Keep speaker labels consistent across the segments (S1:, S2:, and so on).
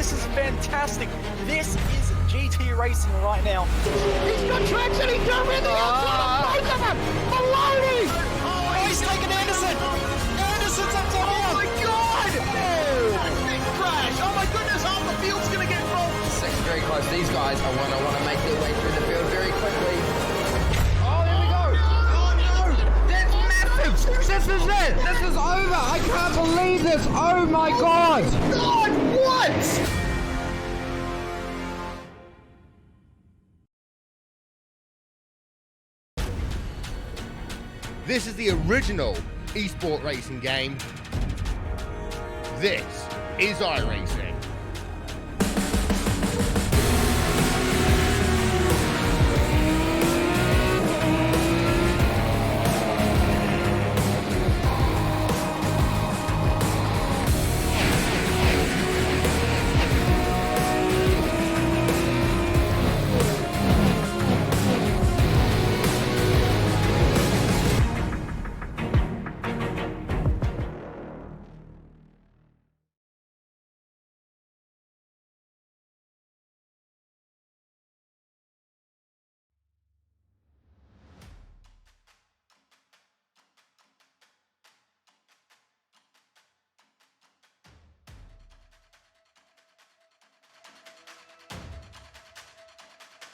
S1: This is fantastic. This is GT racing right now.
S2: He's got traction. He's going in the outside of both of them. Maloney.
S1: Oh, he's taking Anderson. Anderson's up to
S2: Oh my God!
S1: Big crash. Oh my goodness, half the field's going to get rolled.
S3: Second very close. These guys are want to make their way through the field very quickly.
S2: Oh, there we go.
S3: Oh no! That's massive! This is it! This is over! I can't believe this! Oh my God!
S2: God, what?
S4: This is the original esport racing game. This is iRacing.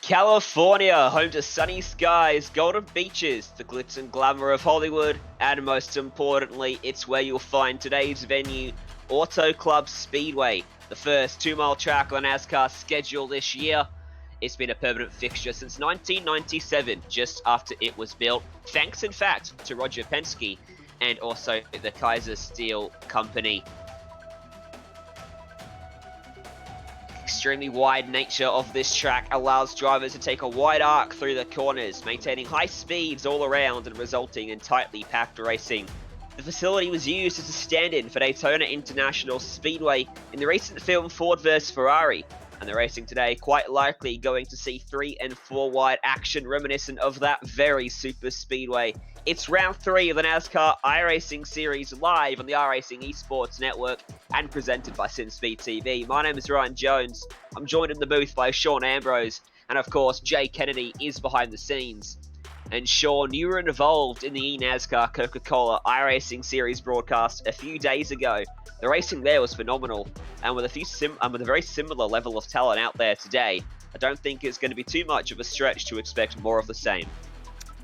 S5: California, home to sunny skies, golden beaches, the glitz and glamour of Hollywood, and most importantly, it's where you'll find today's venue, Auto Club Speedway, the first 2-mile track on NASCAR schedule this year. It's been a permanent fixture since 1997, just after it was built, thanks in fact to Roger Penske and also the Kaiser Steel Company. Extremely wide nature of this track allows drivers to take a wide arc through the corners, maintaining high speeds all around and resulting in tightly packed racing. The facility was used as a stand-in for Daytona International Speedway in the recent film Ford vs Ferrari, and the racing today quite likely going to see 3 and 4 wide action reminiscent of that very super speedway. It's round 3 of the NASCAR iRacing series live on the iRacing Esports Network and presented by SimSpeed TV. My name is Ryan Jones. I'm joined in the booth by Sean Ambrose, and of course Jay Kennedy is behind the scenes. And Sean, you were involved in the NASCAR Coca-Cola iRacing series broadcast a few days ago. The racing there was phenomenal, and with a very similar level of talent out there today, I don't think it's going to be too much of a stretch to expect more of the same.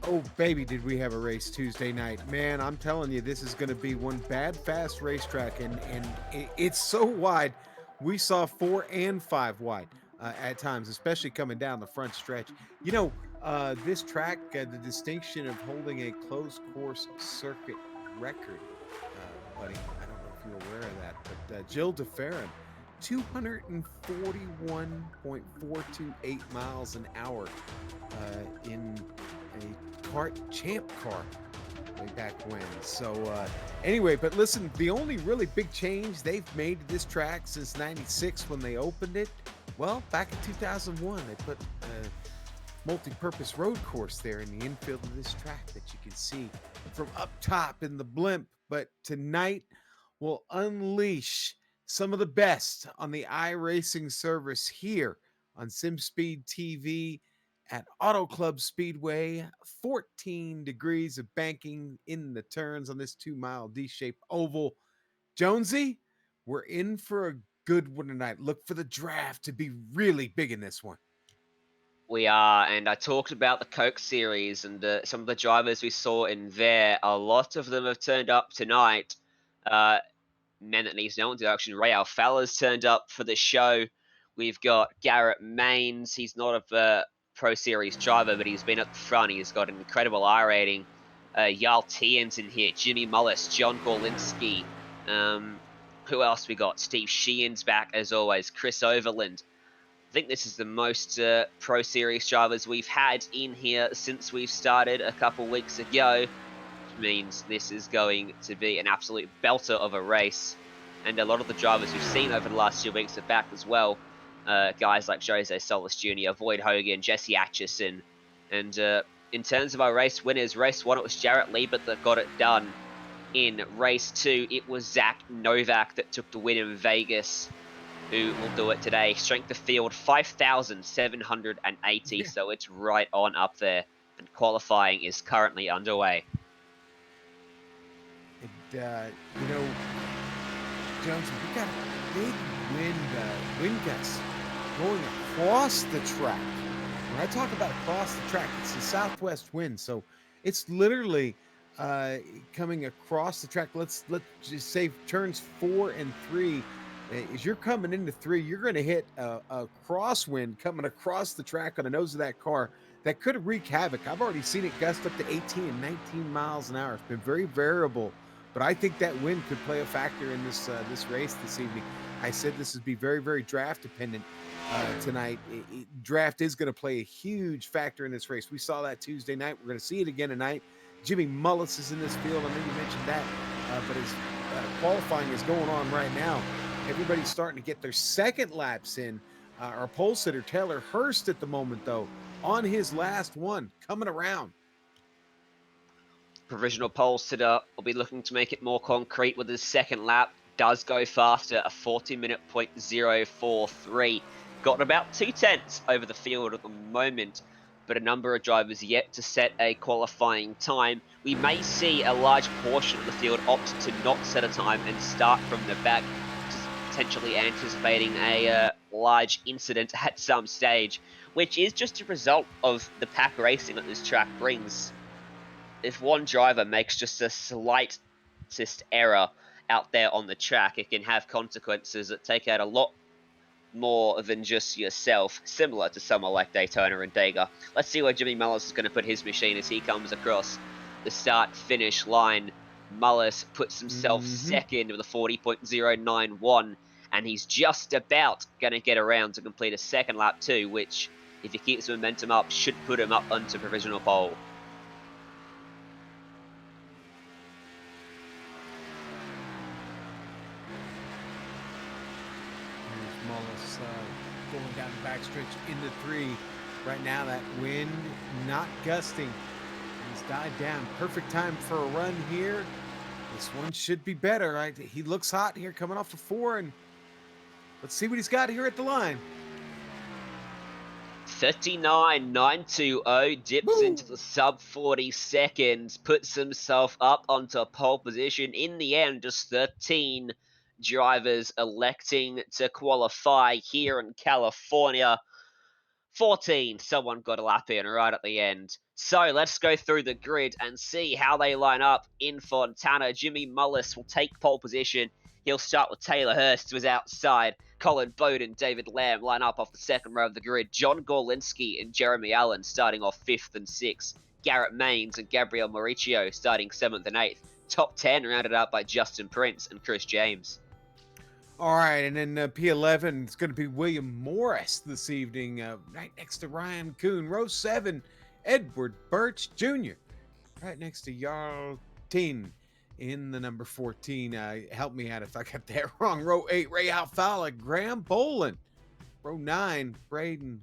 S6: Oh, baby, did we have a race Tuesday night. Man, I'm telling you, this is going to be one bad, fast racetrack, and it's so wide. We saw 4 and 5 wide at times, especially coming down the front stretch. You know, this track, the distinction of holding a closed course circuit record, buddy, I don't know if you're aware of that, but Jill DeFerrin, 241.428 miles an hour in a kart champ car way back when. So anyway, but listen, the only really big change they've made to this track since 96 when they opened it, well, back in 2001, they put a multi-purpose road course there in the infield of this track that you can see from up top in the blimp. But tonight we'll unleash some of the best on the iRacing service here on SimSpeed TV at Auto Club Speedway. 14 degrees of banking in the turns on this 2-mile D-shaped oval. Jonesy, we're in for a good one tonight. Look for the draft to be really big in this one.
S5: We are, and I talked about the Coke series and some of the drivers we saw in there. A lot of them have turned up tonight. Man that needs no introduction, Ray Alfala's turned up for the show. We've got Garrett Maines. He's not a Pro Series driver, but he's been at the front. He's got an incredible I rating. Jarl Tien's in here, Jimmy Mullis, John Gorlinski. Who else we got? Steve Sheehan's back as always. Chris Overland. I think this is the most Pro Series drivers we've had in here since we've started a couple weeks ago, which means this is going to be an absolute belter of a race. And a lot of the drivers we've seen over the last 2 weeks are back as well. Guys like Jose Solis Jr., Void Hogan, Jesse Atchison. And in terms of our race winners, race 1, it was Jarrett Liebert that got it done. In race 2, it was Zach Novak that took the win in Vegas. who will do it today. Strength of field 5,780,
S6: Yeah.
S5: so it's right on up there. And qualifying is currently underway.
S6: And, you know, Jonesy, we got a big wind gust going across the track. When I talk about across the track, it's the southwest wind, so it's literally coming across the track. Let's just say turns 4 and 3. As you're coming into 3, you're going to hit a crosswind coming across the track on the nose of that car that could wreak havoc. I've already seen it gust up to 18 and 19 miles an hour. It's been very variable, but I think that wind could play a factor in this race this evening. I said this would be very, very draft dependent tonight. Draft is going to play a huge factor in this race. We saw that Tuesday night. We're going to see it again tonight. Jimmy Mullis is in this field. I know you mentioned that, but his qualifying is going on right now. Everybody's starting to get their second laps in. Our pole sitter, Taylor Hurst, at the moment, though, on his last one, coming around.
S5: Provisional pole sitter will be looking to make it more concrete with his second lap. Does go faster, a 40-minute .043. Got about 2/10 over the field at the moment, but a number of drivers yet to set a qualifying time. We may see a large portion of the field opt to not set a time and start from the back, potentially anticipating a large incident at some stage, which is just a result of the pack racing that this track brings. If one driver makes just a slightest error out there on the track, it can have consequences that take out a lot more than just yourself, similar to somewhere like Daytona and Dega. Let's see where Jimmy Mullis is going to put his machine as he comes across the start-finish line. Mullis puts himself second with a 40.091, and he's just about going to get around to complete a second lap too, which, if he keeps momentum up, should put him up onto provisional pole.
S6: Mullis going down the backstretch into 3. Right now, that wind not gusting. He's died down. Perfect time for a run here. This one should be better, right? He looks hot here coming off the 4, and let's see what he's got here at the line.
S5: 39.920, dips into the sub 40 seconds, puts himself up onto pole position. In the end, just 13 drivers electing to qualify here in California. 14, someone got a lap in right at the end. So let's go through the grid and see how they line up in Fontana. Jimmy Mullis will take pole position. He'll start with Taylor Hurst, who's outside. Colin Bowden, David Lamb line up off the second row of the grid. John Gorlinski and Jeremy Allen starting off 5th and 6th. Garrett Maines and Gabriel Mauricio starting 7th and 8th. Top 10 rounded out by Justin Prince and Chris James.
S6: All right, and then P11, it's going to be William Morris this evening, right next to Ryan Kuhn. Row 7, Edward Birch Jr., right next to Jarl Teen in the number 14. Help me out if I got that wrong. Row 8, Ray Alfala, Graham Boland. Row 9, Braden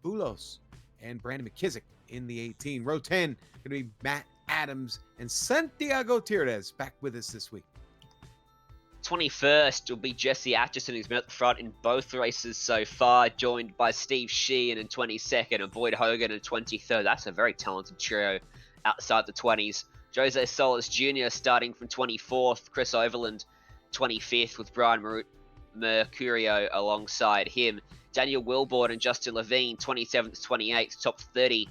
S6: Boulos and Brandon McKissick in the 18. Row 10, going to be Matt Adams and Santiago Tirdes back with us this week.
S5: 21st will be Jesse Atchison, who's been at the front in both races so far, joined by Steve Sheehan in 22nd and Boyd Hogan in 23rd. That's a very talented trio outside the 20s. Jose Solis Jr. starting from 24th, Chris Overland 25th with Brian Mercurio alongside him. Daniel Wilborn and Justin Levine 27th to 28th, top 30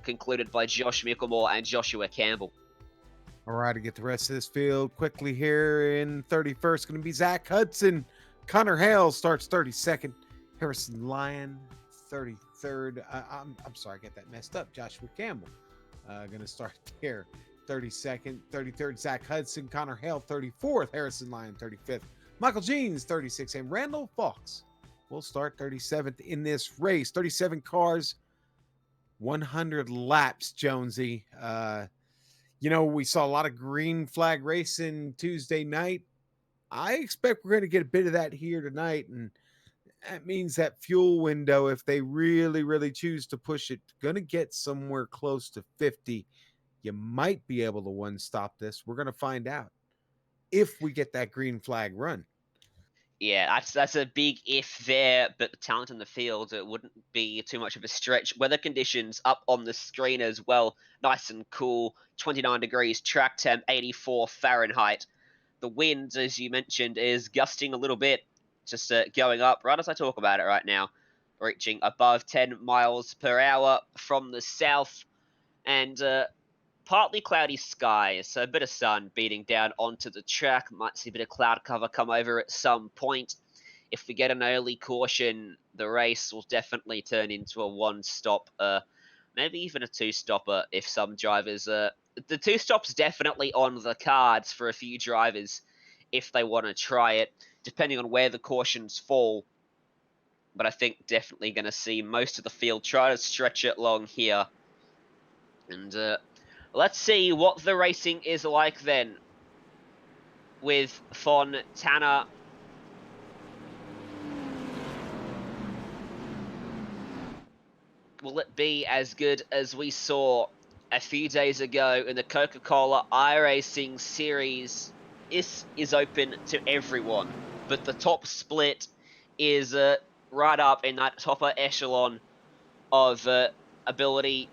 S5: concluded by Josh Micklemore and Joshua Campbell.
S6: All right, to get the rest of this field quickly here in 31st, going to be Zach Hudson. Connor Hale starts 32nd. Harrison Lyon, 33rd. I'm sorry, I got that messed up. Joshua Campbell going to start there, 32nd. 33rd, Zach Hudson. Connor Hale, 34th. Harrison Lyon, 35th. Michael Jeans, 36th. And Randall Fox will start 37th in this race. 37 cars, 100 laps, Jonesy. You know, we saw a lot of green flag racing Tuesday night. I expect we're going to get a bit of that here tonight. And that means that fuel window, if they really, really choose to push it, going to get somewhere close to 50. You might be able to one-stop this. We're going to find out if we get that green flag run.
S5: Yeah, that's a big if there, but the talent in the field, it wouldn't be too much of a stretch. Weather conditions up on the screen as well, nice and cool, 29 degrees, track temp 84 Fahrenheit. The wind, as you mentioned, is gusting a little bit, just going up right as I talk about it right now, reaching above 10 miles per hour from the south, and partly cloudy skies, so a bit of sun beating down onto the track. Might see a bit of cloud cover come over at some point. If we get an early caution, the race will definitely turn into a one-stop, maybe even a two-stopper if some drivers... the two-stop's definitely on the cards for a few drivers if they want to try it, depending on where the cautions fall. But I think definitely going to see most of the field try to stretch it long here. And let's see what the racing is like then with Fontana. Will it be as good as we saw a few days ago in the Coca-Cola iRacing series? This is open to everyone, but the top split is right up in that topper echelon of ability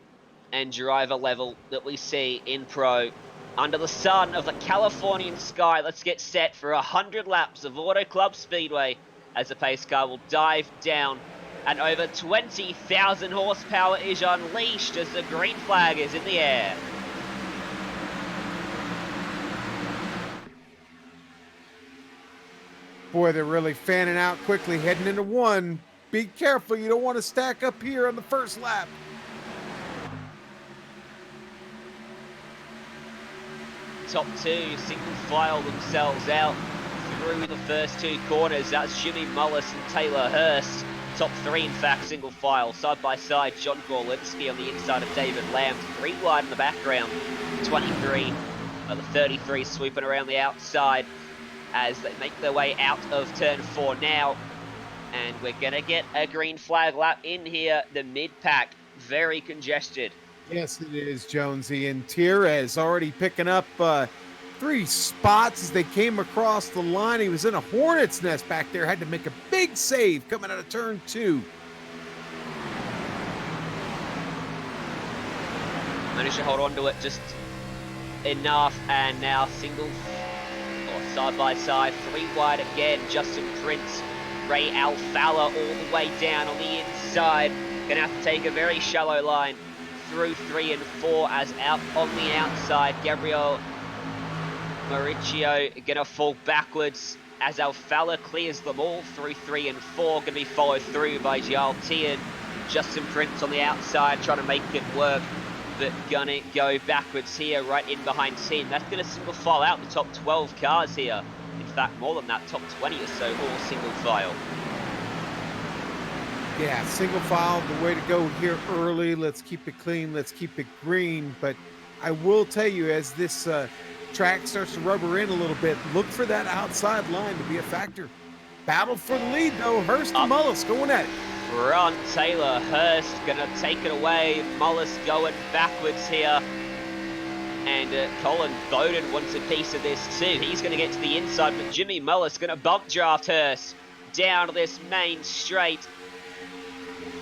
S5: and driver level that we see in Pro. Under the sun of the Californian sky, let's get set for 100 laps of Auto Club Speedway as the pace car will dive down and over 20,000 horsepower is unleashed as the green flag is in the air.
S6: Boy, they're really fanning out quickly, heading into one. Be careful, you don't want to stack up here on the first lap.
S5: Top two single file themselves out through the first two corners. That's Jimmy Mullis and Taylor Hurst. Top three, in fact, single file. Side by side, John Gorlinski on the inside of David Lamb. 3 wide in the background. 23, the 33 sweeping around the outside as they make their way out of turn 4 now. And we're going to get a green flag lap in here. The mid-pack, very congested.
S6: Yes, it is, Jonesy. And Tierrez already picking up 3 spots as they came across the line. He was in a hornet's nest back there. Had to make a big save coming out of turn 2.
S5: Managed to hold on to it just enough. And now single or side by side, 3 wide again. Justin Prince, Ray Alfala all the way down on the inside. Gonna have to take a very shallow line through 3 and 4 as out on the outside. Gabriel Mauricio gonna fall backwards as Alfala clears them all through 3 and 4. Gonna be followed through by Gial Tian. Justin Prince on the outside trying to make it work, but gonna go backwards here right in behind Tian. That's gonna single file out the top 12 cars here. In fact, more than that, top 20 or so, all single file.
S6: Yeah, single file, the way to go here early. Let's keep it clean. Let's keep it green. But I will tell you, as this track starts to rubber in a little bit, look for that outside line to be a factor. Battle for the lead, though. Hurst and Mullis going at it.
S5: Front, Taylor Hurst gonna take it away. Mullis going backwards here. And Colin Bowden wants a piece of this too. He's gonna get to the inside, but Jimmy Mullis gonna bump draft Hurst down to this main straight.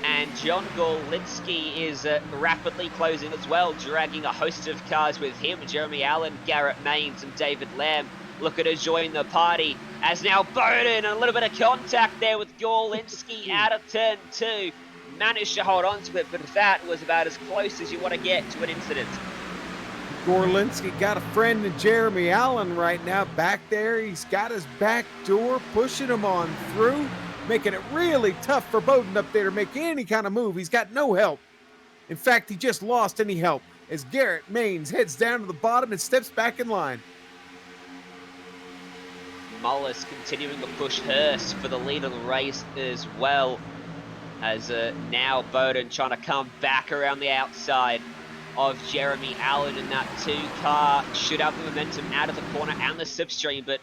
S5: And John Gorlinski is rapidly closing as well, dragging a host of cars with him. Jeremy Allen, Garrett Maines, and David Lamb looking to join the party. As now Bowden, a little bit of contact there with Gorlinski out of turn 2. Managed to hold on to it, but that was about as close as you want to get to an incident.
S6: Gorlinski got a friend in Jeremy Allen right now back there. He's got his back door, pushing him on through, making it really tough for Bowden up there to make any kind of move. He's got no help. In fact, he just lost any help as Garrett Maines heads down to the bottom and steps back in line.
S5: Mullis continuing to push Hurst for the lead of the race as well, as now Bowden trying to come back around the outside of Jeremy Allen in that 2 car. Should have the momentum out of the corner and the slipstream, but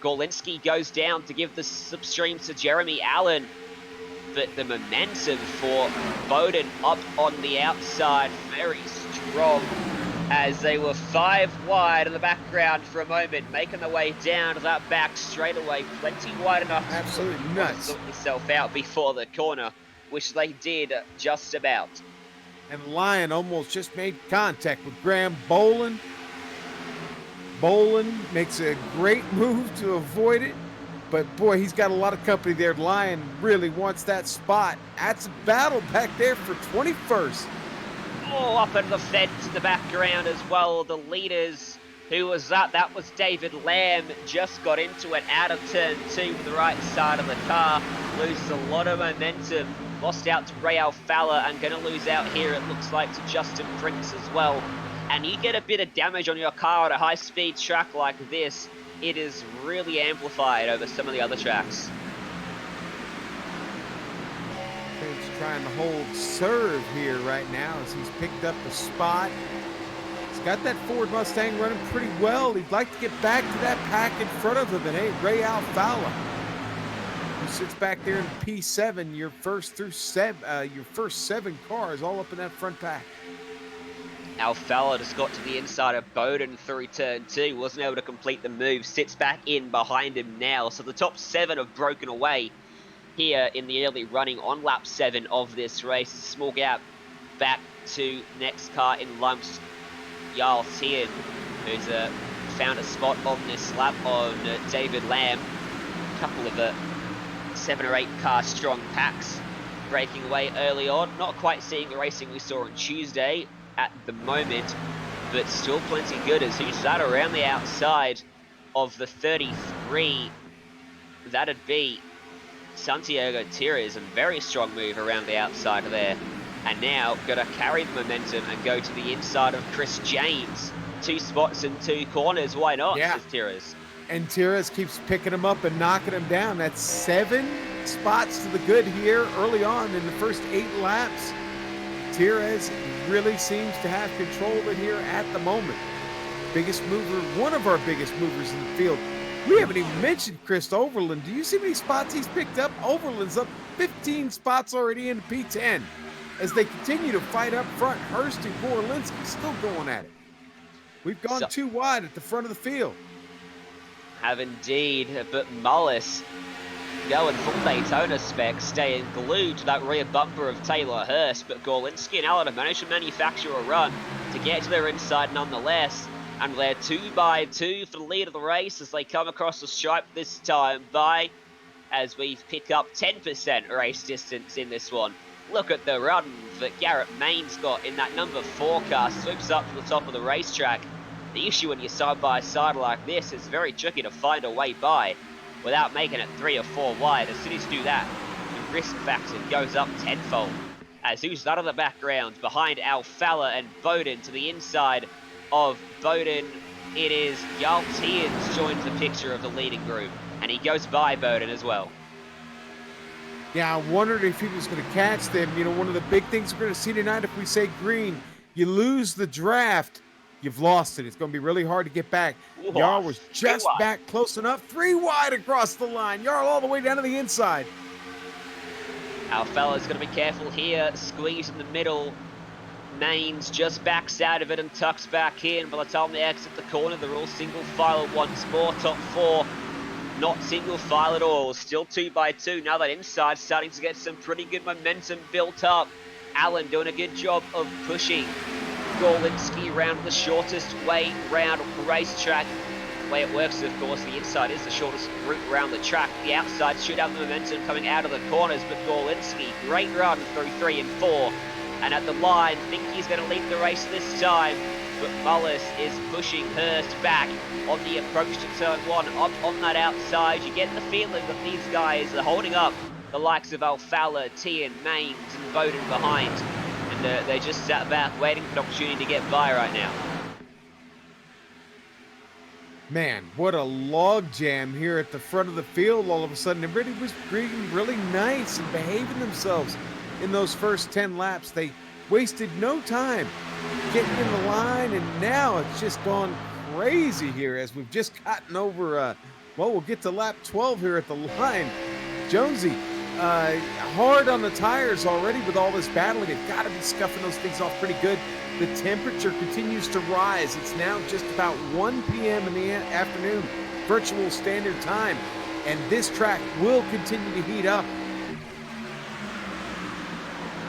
S5: Gorlinski goes down to give the slipstream to Jeremy Allen. But the momentum for Bowden up on the outside, very strong. as they were 5 wide in the background for a moment, making their way down to that back straightaway, plenty wide enough
S6: Absolutely
S5: to
S6: nuts.
S5: sort yourself out before the corner, which they did just about.
S6: And Lyon almost just made contact with Graham Bolin. Bolin makes a great move to avoid it, but boy, he's got a lot of company there. Lyon really wants that spot. That's a battle back there for 21st.
S5: Oh, up into the fence in the background as well. The leaders, who was that? That was David Lamb, just got into it out of turn 2 with the right side of the car. Loses a lot of momentum. Lost out to Ray Alfalla and going to lose out here, it looks like, to Justin Prince as well. And you get a bit of damage on your car at a high-speed track like this, it is really amplified over some of the other tracks.
S6: He's trying to hold serve here right now as he's picked up the spot. He's got that Ford Mustang running pretty well. He'd like to get back to that pack in front of him, and hey, Ray Alfalla, who sits back there in P7, your first 7 cars all up in that front pack.
S5: Alfalla just got to the inside of Bowden through turn 2, wasn't able to complete the move, sits back in behind him now. So the top 7 have broken away here in the early running on lap 7 of this race. A small gap back to next car in lumps, Jarl Tien, who's found a spot on this lap on David Lamb. A couple of 7 or 8 car strong packs breaking away early on. Not quite seeing the racing we saw on Tuesday at the moment, but still plenty good as he sat around the outside of the 33. That'd be Santiago Tires, a very strong move around the outside of there. And now got to carry the momentum and go to the inside of Chris James. 2 spots and 2 corners, why not, says Tires.
S6: And Tires keeps picking him up and knocking him down. That's 7 spots to the good here early on in the first 8 laps. Tires really seems to have control of it here at the moment. Biggest mover, one of our biggest movers in the field. We haven't even mentioned Chris Overland. Do you see how many spots he's picked up? Overland's up 15 spots already in P10. As they continue to fight up front, Hurst and Gorlinski still going at it. We've gone too wide at the front of the field.
S5: Have indeed, but Mullis going full Daytona spec, staying glued to that rear bumper of Taylor Hurst, but Gorlinski and Allen have managed to manufacture a run to get to their inside nonetheless, and they're 2 by 2 for the lead of the race as they come across the stripe this time as we pick up 10% race distance in this one. Look at the run that Garrett Main's got in that number 4 car, swoops up to the top of the racetrack. The issue when you're side by side like this is very tricky to find a way by without making it 3 or 4 wide. As soon as you do that, the risk factor goes up tenfold. As who's out of the background behind Alfalla and Bowden to the inside of Bowden, it is Jarl Tiens joins the picture of the leading group, and he goes by Bowden as well.
S6: Yeah, I wondered if he was going to catch them. You know, one of the big things we're going to see tonight, if we say green, you lose the draft, you've lost it. It's going to be really hard to get back. Jarl was just back close enough. 3 wide across the line. Jarl all the way down to the inside.
S5: Alfalla's going to be careful here. Squeeze in the middle. Mains just backs out of it and tucks back in. By the time they exit the corner, they're all single file once more. Top 4, not single file at all. Still 2 by 2. Now that inside starting to get some pretty good momentum built up. Allen doing a good job of pushing Gorlinski around the shortest way round the racetrack. The way it works, of course, the inside is the shortest route around the track. The outside should have the momentum coming out of the corners, but Gorlinski, great run through 3 and 4. And at the line, think he's going to lead the race this time, but Mullis is pushing Hurst back on the approach to turn 1, up on that outside. You get the feeling that these guys are holding up the likes of Alfalla, Tien, Mains, and Bowden behind. And they just sat back waiting for an opportunity to get by right now.
S6: Man, what a log jam here at the front of the field. All of a sudden, everybody was being really nice and behaving themselves in those first 10 laps. They wasted no time getting in the line, and now it's just gone crazy here as we've just gotten over, well, we'll get to lap 12 here at the line. Jonesy, hard on the tires already with all this battling. They've got to be scuffing those things off pretty good. The temperature continues to rise. It's now just about 1 p.m. in the afternoon, virtual standard time, and this track will continue to heat up.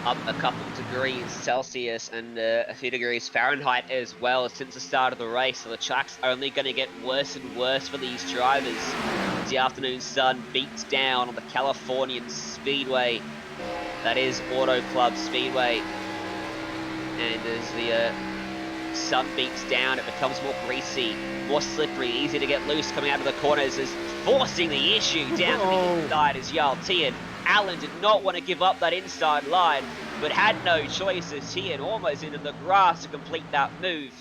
S5: Up a couple of degrees Celsius and a few degrees Fahrenheit as well since the start of the race. So the track's only going to get worse and worse for these drivers as the afternoon sun beats down on the Californian Speedway. That is Auto Club Speedway. And as the sun beats down, it becomes more greasy, more slippery, easy to get loose coming out of the corners, as forcing the issue down to the inside as Jarl Tian. Allen did not want to give up that inside line, but had no choice as Tian almost into the grass to complete that move.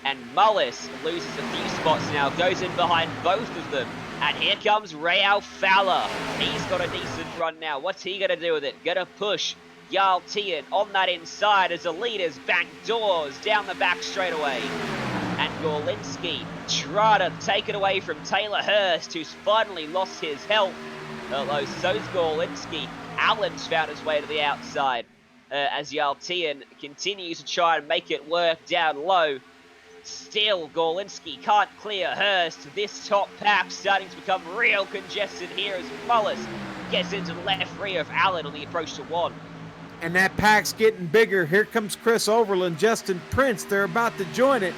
S5: And Mullis loses a few spots now, goes in behind both of them. And here comes Raul Fowler. He's got a decent run now. What's he going to do with it? Going to push Jarl Tian on that inside as the leaders back doors down the back straightaway. And Gorlinski try to take it away from Taylor Hurst, who's finally lost his health. Although so's Gorlinski. Allen's found his way to the outside as Jarl Tian continues to try and make it work down low. Still, Gorlinski can't clear Hurst. This top pack starting to become real congested here as Mullis gets into the left rear of Allen on the approach to one.
S6: And that pack's getting bigger. Here comes Chris Overland, Justin Prince. They're about to join it.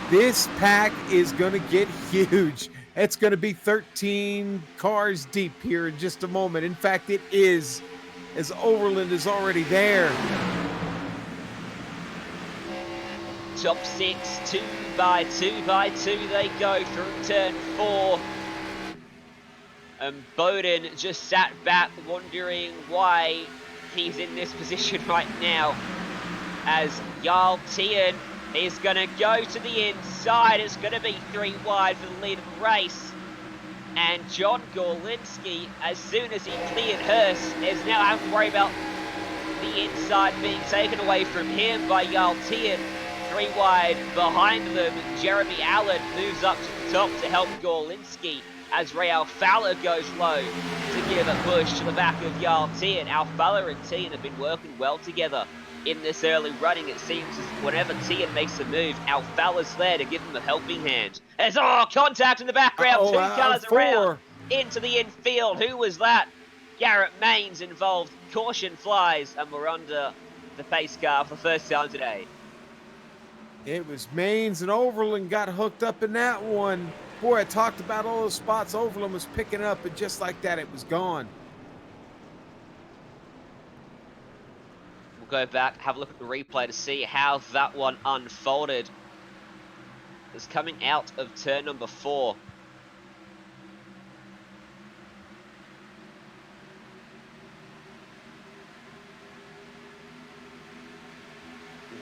S6: This pack is going to get huge. It's going to be 13 cars deep here in just a moment. In fact, it is, as Overland is already there.
S5: Top six, 2 by 2 by 2 they go through turn 4. And Bowden just sat back wondering why he's in this position right now. As Jarl Tian is going to go to the inside. It's going to be 3 wide for the lead of the race. And John Gorlinski, as soon as he cleared Hurst, is now having to worry about the inside being taken away from him by Jarl Tian. 3 wide behind them. Jeremy Allen moves up to the top to help Gorlinski as Raul Fowler goes low to give a push to the back of Jarl Tian. Al Fowler and Tian have been working well together in this early running. It seems as whenever Tian makes a move, Al Fowler's there to give him a helping hand. There's contact in the background. 2 cars around into the infield. Who was that? Garrett Maines involved. Caution flies, and we're under the pace car for the first time today.
S6: It was Maines, and Overland got hooked up in that one. Boy, I talked about all those spots Overland was picking up, and just like that, it was gone.
S5: We'll go back, have a look at the replay to see how that one unfolded. It's coming out of turn number 4.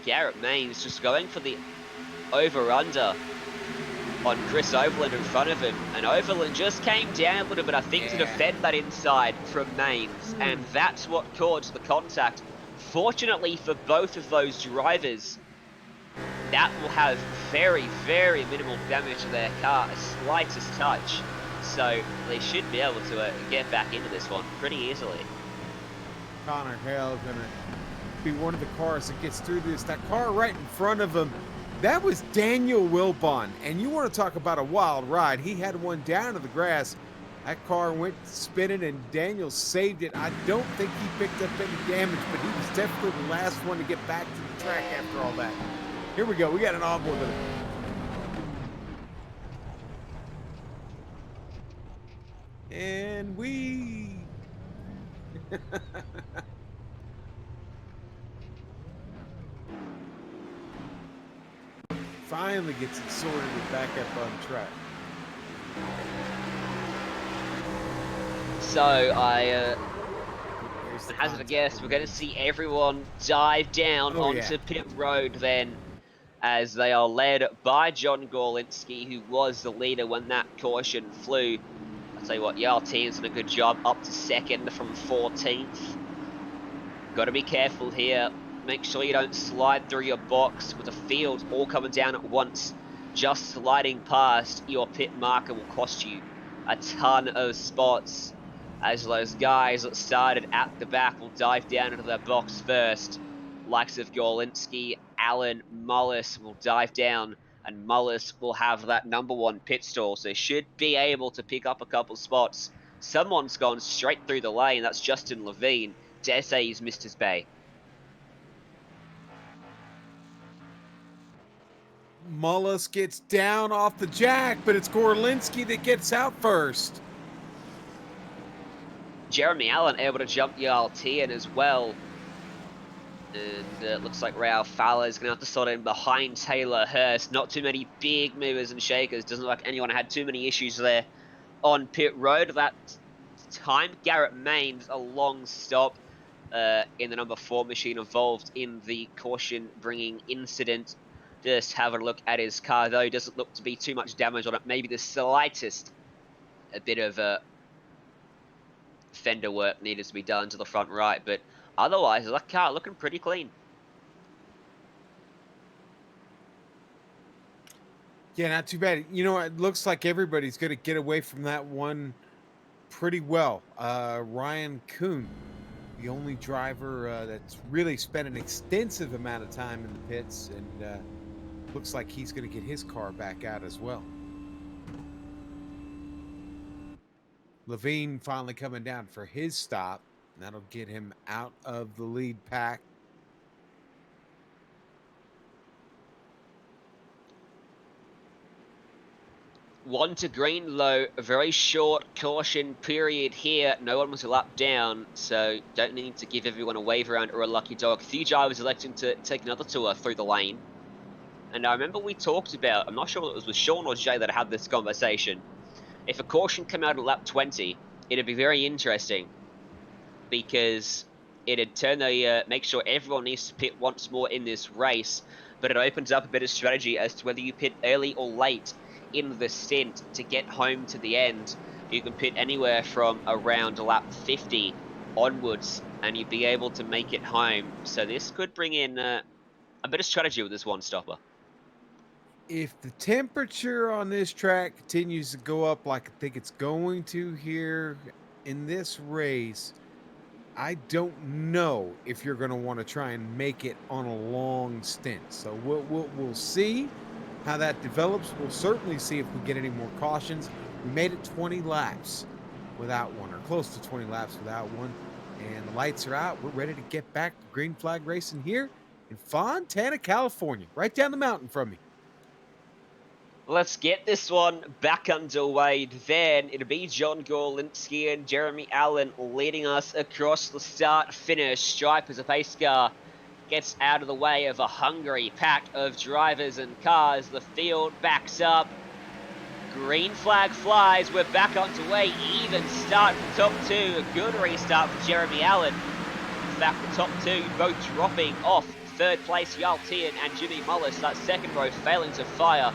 S5: Garrett Maines just going for the over-under on Chris Overland in front of him. And Overland just came down a little bit, I think, to defend that inside from Maines. And that's what caused the contact. Fortunately for both of those drivers, that will have very, very minimal damage to their car, a slightest touch. So they should be able to get back into this one pretty easily.
S6: Connor Hale going to be one of the cars that gets through this. That car right in front of him, that was Daniel Wilbon. And you want to talk about a wild ride. He had one down to the grass. That car went spinning, and Daniel saved it. I don't think he picked up any damage, but he was definitely the last one to get back to the track after all that. Here we go. We got an onboard with it. And we... finally gets it sorted and back up on track.
S5: So I hazard a guess, we're going to see everyone dive down onto pit road then, as they are led by John Gorlinski, who was the leader when that caution flew. I'll tell you what, Jarl Tian's done a good job, up to second from 14th. Got to be careful here. Make sure you don't slide through your box with the field all coming down at once. Just sliding past your pit marker will cost you a ton of spots. as those guys that started at the back will dive down into their box first. Likes of Gorlinski, Allen, Mullis will dive down, and Mullis will have that #1 pit stall, so should be able to pick up a couple spots. Someone's gone straight through the lane. That's Justin Levine. Dare say he's missed his bay.
S6: Mullis gets down off the jack, but it's Gorlinski that gets out first.
S5: Jeremy Allen able to jump the RT in as well. And it looks like Raul Fowler is going to have to slot in behind Taylor Hurst. Not too many big movers and shakers. Doesn't look like anyone had too many issues there on pit road. That time, Garrett Maines, a long stop in the #4 machine involved in the caution-bringing incident. Just having a look at his car, though. Doesn't look to be too much damage on it. Maybe the slightest a bit of fender work needed to be done to the front right, but otherwise, that car looking pretty clean.
S6: Yeah, not too bad. You know, it looks like everybody's going to get away from that one pretty well. Ryan Kuhn, the only driver that's really spent an extensive amount of time in the pits, and looks like he's going to get his car back out as well. Levine finally coming down for his stop. That'll get him out of the lead pack.
S5: One to green low, a very short caution period here. No one was a lap down, so don't need to give everyone a wave around or a lucky dog. A few drivers electing to take another tour through the lane. And I remember we talked about, I'm not sure if it was with Sean or Jay that had this conversation. If a caution came out at lap 20, it'd be very interesting, because it'd turn the make sure everyone needs to pit once more in this race, but it opens up a bit of strategy as to whether you pit early or late in the stint to get home to the end. You can pit anywhere from around lap 50 onwards, and you'd be able to make it home. So this could bring in a bit of strategy with this one stopper.
S6: If the temperature on this track continues to go up like I think it's going to here in this race, I don't know if you're going to want to try and make it on a long stint. So we'll see how that develops. We'll certainly see if we get any more cautions. We made it 20 laps without one, or close to 20 laps without one, and the lights are out. We're ready to get back to green flag racing here in Fontana, California, right down the mountain from me.
S5: Let's get this one back underway. Then it'll be John Gorlinski and Jeremy Allen leading us across the start-finish. Stripe as a pace car gets out of the way of a hungry pack of drivers and cars. The field backs up. Green flag flies. We're back underway. Even start for top two. A good restart for Jeremy Allen. In fact, the top two both dropping off. Third place, Yal Tian and Jimmy Mullis. That second row failing to fire.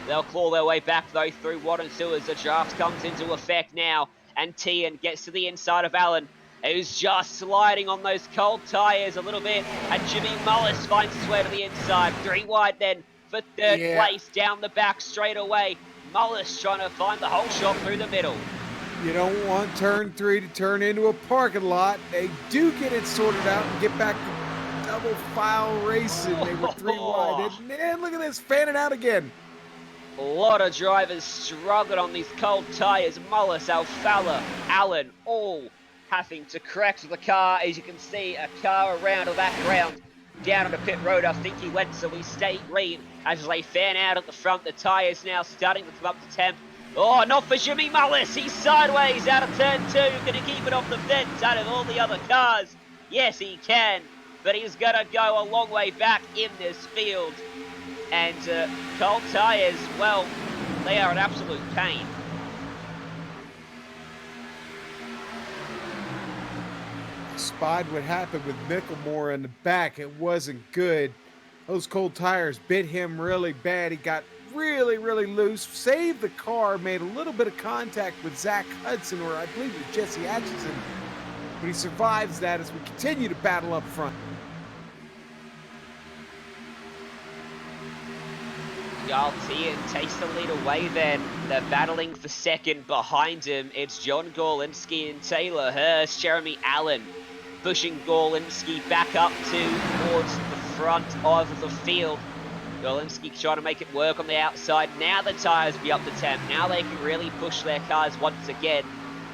S5: They'll claw their way back, though, through Warden Two as the draft comes into effect now. And Tian gets to the inside of Allen, who's just sliding on those cold tyres a little bit. And Jimmy Mullis finds his way to the inside. 3 wide then for third place down the back straight away. Mullis trying to find the whole shot through the middle.
S6: You don't want turn 3 to turn into a parking lot. They do get it sorted out and get back to double file racing. They were 3 wide. And man, look at this, fanning out again.
S5: A lot of drivers struggling on these cold tyres. Mullis, Alfala, Allen, all having to correct the car. As you can see, a car around the background down on the pit road. I think he went, so we stay green as they fan out at the front. The tyres now starting to come up to temp. Oh, not for Jimmy Mullis. He's sideways out of turn 2. Going to keep it off the fence out of all the other cars. Yes, he can, but he's going to go a long way back in this field. And cold tyres, well, they are an absolute pain.
S6: Spied what happened with Micklemore in the back. It wasn't good. Those cold tires bit him really bad. He got really, really loose, saved the car, made a little bit of contact with Zach Hudson, or I believe it was Jesse Atchison, but he survives that as we continue to battle up front.
S5: Tian takes the lead away then They're battling for second. Behind him, it's John Gorlinski and Taylor Hurst. Jeremy Allen pushing Gorlinski back up towards the front of the field. Gorlinski trying to make it work on the outside. Now the tyres will be up to temp. Now they can really push their cars once again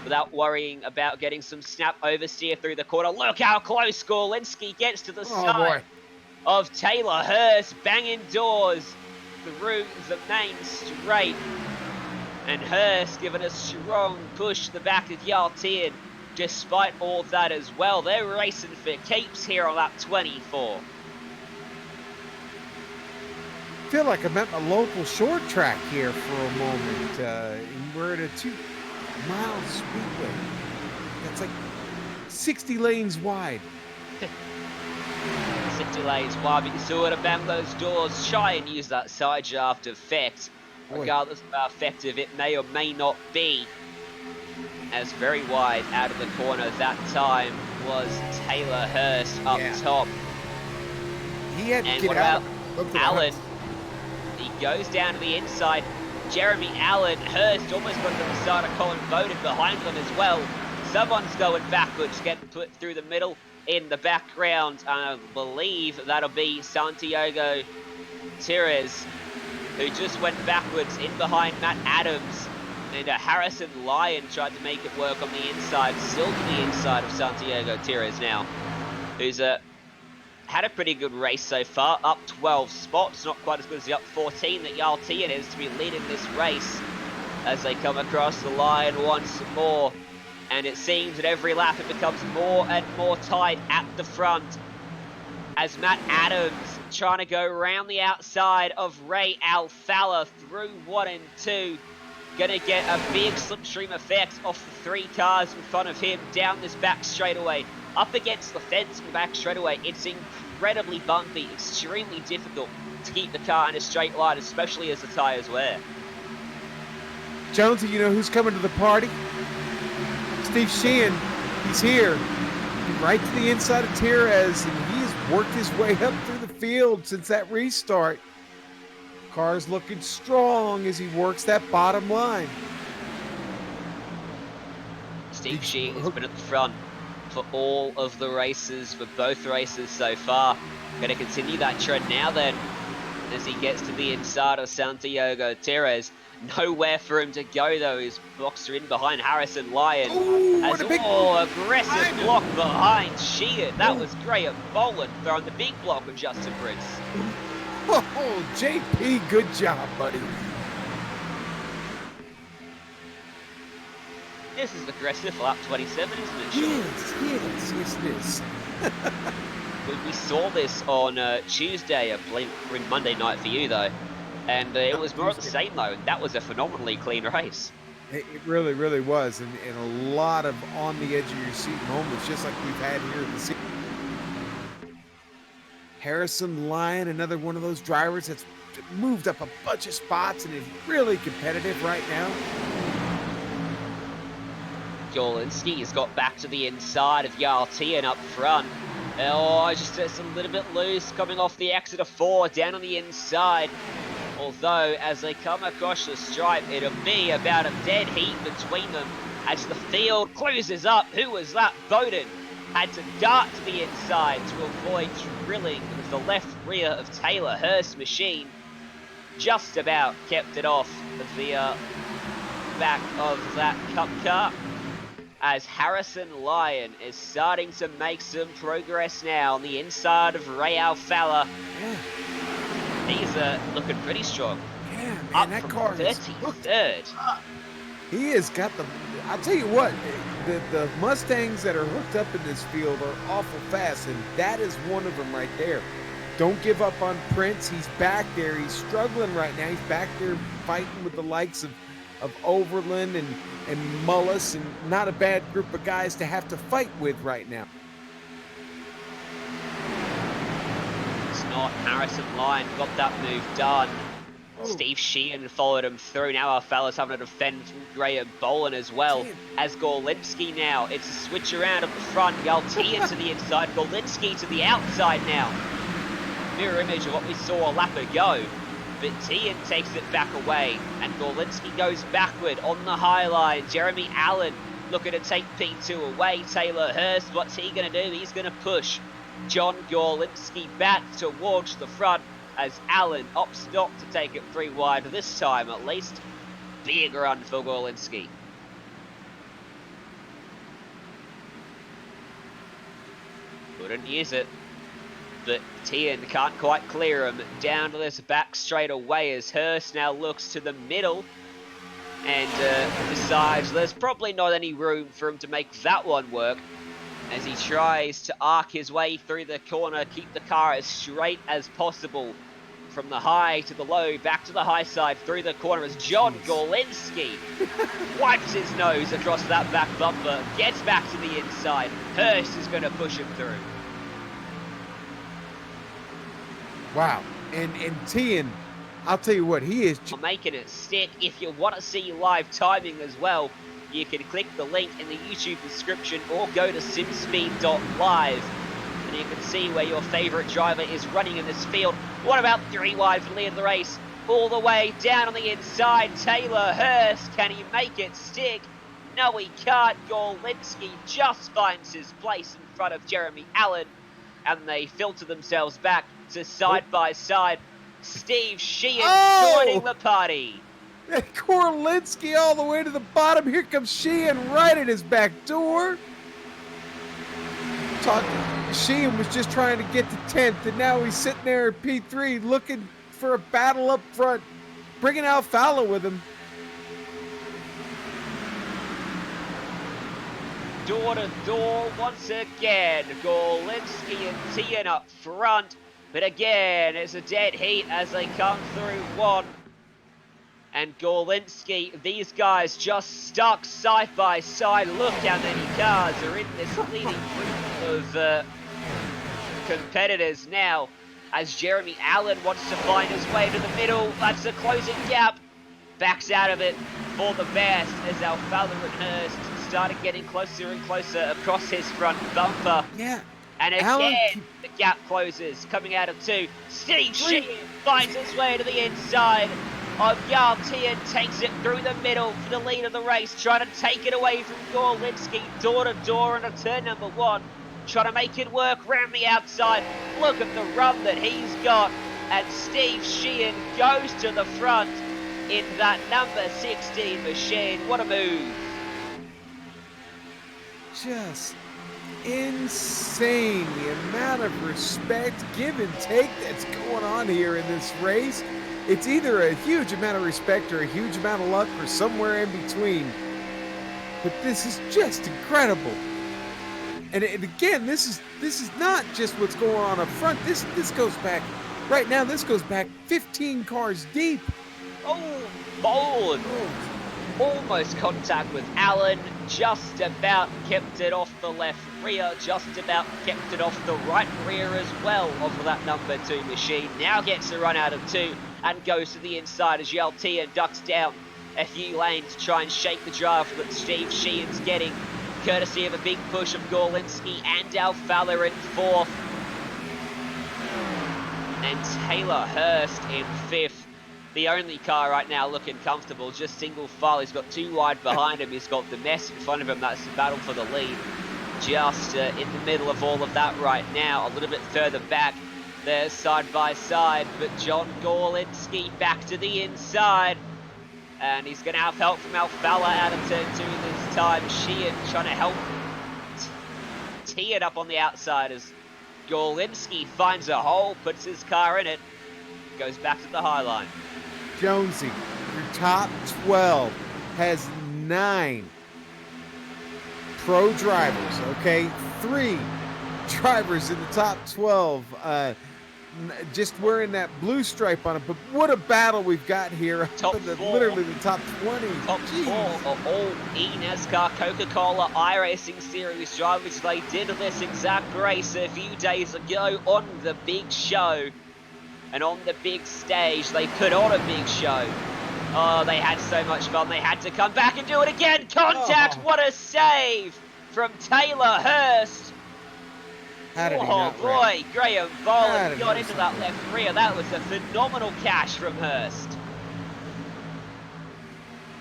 S5: without worrying about getting some snap oversteer through the corner. Look how close Gorlinski gets to the side of Taylor Hurst, banging doors through the main straight. And Hurst giving a strong push to the back of Yaltian. Despite all that as well, they're racing for keeps here on lap 24.
S6: I feel like I'm at a local short track here for a moment. And we're at a 2-mile speedway. That's like 60 lanes wide.
S5: 60 lanes wide, but you still want to bang those doors, try and use that side shaft effect. Regardless of how effective it may or may not be. As very wide out of the corner that time was Taylor Hurst up top.
S6: He had to
S5: and
S6: get
S5: what
S6: out.
S5: about Allen? He goes down to the inside. Jeremy Allen, Hurst almost got to the start of Colin Bowden behind them as well. Someone's going backwards, getting put through the middle in the background. I believe that'll be Santiago Tires, who just went backwards in behind Matt Adams. And Harrison Lyon tried to make it work on the inside, still to the inside of Santiago Tires now, who's had a pretty good race so far, up 12 spots, not quite as good as the up 14 that Yaltian is to be leading this race as they come across the line once more. And it seems that every lap it becomes more and more tight at the front as Matt Adams trying to go around the outside of Ray Alfalla through 1 and 2. Going to get a big slipstream effect off the 3 cars in front of him down this back straightaway. Up against the fence in the back straightaway. It's incredibly bumpy, extremely difficult to keep the car in a straight line, especially as the tyres wear.
S6: Jonesy, you know who's coming to the party? Steve Sheehan. He's here. Right to the inside of Tires, and he's worked his way up through the field since that restart. Car's looking strong as he works that bottom line.
S5: Steve Sheehan has been at the front for all of the races, for both races so far. Going to continue that trend now then as he gets to the inside of Santiago Tires. Nowhere for him to go though. He's boxed in behind Harrison Lyon. Aggressive block behind Sheehan. That was Graham Boland throwing the big block of Justin Briggs.
S6: Oh, JP, good job, buddy.
S5: This is aggressive for lap 27, isn't it, Sean?
S6: Yes, it is.
S5: We saw this on Tuesday, I believe, Monday night for you though. And it was more of the same though, and that was a phenomenally clean race.
S6: It really, really was, and a lot of on the edge of your seat moments, just like we've had here this season. Harrison Lyon, another one of those drivers that's moved up a bunch of spots and is really competitive right now.
S5: Gorlinski has got back to the inside of Yaltian up front. Oh, just a little bit loose coming off the exit of 4 down on the inside. Although, as they come across the stripe, it'll be about a dead heat between them as the field closes up. Who was that? Bowden had to dart to the inside to avoid drilling with the left rear of Taylor Hurst's machine. Just about kept it off the back of that Cup car. As Harrison Lyon is starting to make some progress now on the inside of Ray Alfalla.
S6: Yeah.
S5: He's looking pretty strong.
S6: Yeah, man,
S5: up
S6: that
S5: from
S6: car
S5: 33rd.
S6: He has got the. I'll tell you what, the Mustangs that are hooked up in this field are awful fast, and that is one of them right there. Don't give up on Prince. He's back there. He's struggling right now. He's back there fighting with the likes of Overland and Mullis, and not a bad group of guys to have to fight with right now.
S5: It's not. Harrison Lyon got that move done. Steve Sheehan followed him through. Now Alfalla's having to defend from Graham Boland as well. As Gorlinski now. It's a switch around at the front. Yaltian to the inside. Gorlinski to the outside now. Mirror image of what we saw a lap ago. but Tian takes it back away, and Gorlinski goes backward on the high line. Jeremy Allen looking to take P2 away. Taylor Hurst, what's he going to do? He's going to push John Gorlinski back towards the front as Allen opts not to take it 3 wide this time at least. Big run for Gorlinski. Couldn't use it, but Tian can't quite clear him down to this back straight away as Hurst now looks to the middle and decides there's probably not any room for him to make that one work as he tries to arc his way through the corner, keep the car as straight as possible from the high to the low, back to the high side, through the corner as John Gorlinski wipes his nose across that back bumper, gets back to the inside. Hurst is going to push him through.
S6: Wow. And Tian, I'll tell you what, he is
S5: Making it stick. If you want to see live timing as well, you can click the link in the YouTube description or go to simspeed.live and you can see where your favourite driver is running in this field. What about 3 wide for the lead of the race? All the way down on the inside, Taylor Hurst. Can he make it stick? No, he can't. Gorlinski just finds his place in front of Jeremy Allen, and they filter themselves back to side by side. Steve Sheehan joining the party.
S6: Gorlinski all the way to the bottom. Here comes Sheehan right at his back door. Sheehan was just trying to get to 10th, and now he's sitting there at P3 looking for a battle up front, bringing out Fowler with him.
S5: Door to door once again. Gorlinski and Tian up front. But again, it's a dead heat as they come through one. And Gorlinski, these guys just stuck side by side. Look how many cars are in this leading group of competitors now. As Jeremy Allen wants to find his way to the middle. That's a closing gap. Backs out of it for the best as our Fowler and Hurst started getting closer and closer across his front bumper.
S6: Yeah.
S5: And again, the gap closes, coming out of 2. Steve Sheehan finds his way to the inside of Jarl Tian, takes it through the middle for the lead of the race, trying to take it away from Gorlinski, door to door on a turn number 1, trying to make it work round the outside. Look at the run that he's got, and Steve Sheehan goes to the front in that number 16 machine. What a move.
S6: Just insane the amount of respect, give and take that's going on here in this race. It's either a huge amount of respect or a huge amount of luck or somewhere in between. But this is just incredible. And again, this is not just what's going on up front. This goes back right now. This goes back 15 cars deep.
S5: Oh, bold. Almost contact with Allen, just about kept it off the left rear, just about kept it off the right rear as well of that number 2 machine. Now gets a run out of 2 and goes to the inside as Jarl Tian ducks down a few lanes to try and shake the drive that Steve Sheehan's getting, courtesy of a big push of Gorlinski and Al Fowler in 4th. And Taylor Hurst in 5th. The only car right now looking comfortable, just single file. He's got 2 wide behind him. He's got the mess in front of him. That's the battle for the lead. Just in the middle of all of that right now. A little bit further back. They're side by side. But John Gorlinski back to the inside. And he's going to have help from Alfala out of turn 2 this time. Sheehan trying to help tee it up on the outside as Gorlinski finds a hole, puts his car in it, goes back to the high line.
S6: Jonesy, your top 12 has 9 pro drivers, okay? 3 drivers in the top 12, just wearing that blue stripe on it. But what a battle we've got here.
S5: Top 4.
S6: Literally the top 20.
S5: Top 4 are all NASCAR Coca-Cola iRacing Series drivers. They did this exact race a few days ago on the big show. And on the big stage, they put on a big show. Oh, they had so much fun. They had to come back and do it again. Contact, What a save from Taylor Hurst.
S6: How did he
S5: Oh
S6: not wreck?
S5: boy, Graham
S6: How
S5: Boland
S6: did
S5: got
S6: he
S5: into
S6: not
S5: that left rear. That was a phenomenal cash from Hurst.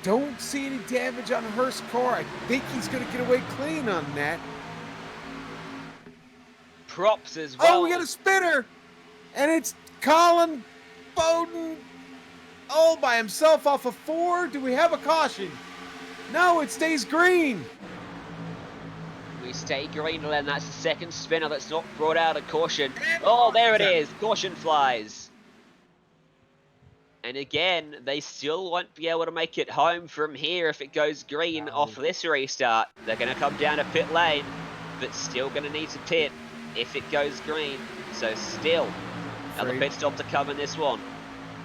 S6: Don't see any damage on Hurst's car. I think he's going to get away clean on that.
S5: Props as well.
S6: Oh, we got a spinner. And it's Colin Bowden all by himself off of 4. Do we have a caution? No, it stays green.
S5: We stay green, and that's the second spinner that's not brought out a caution. Oh, there it is. Caution flies. And again, they still won't be able to make it home from here if it goes green off this restart. They're going to come down to pit lane, but still going to need to pit if it goes green. So still, another pit stop to come in this one.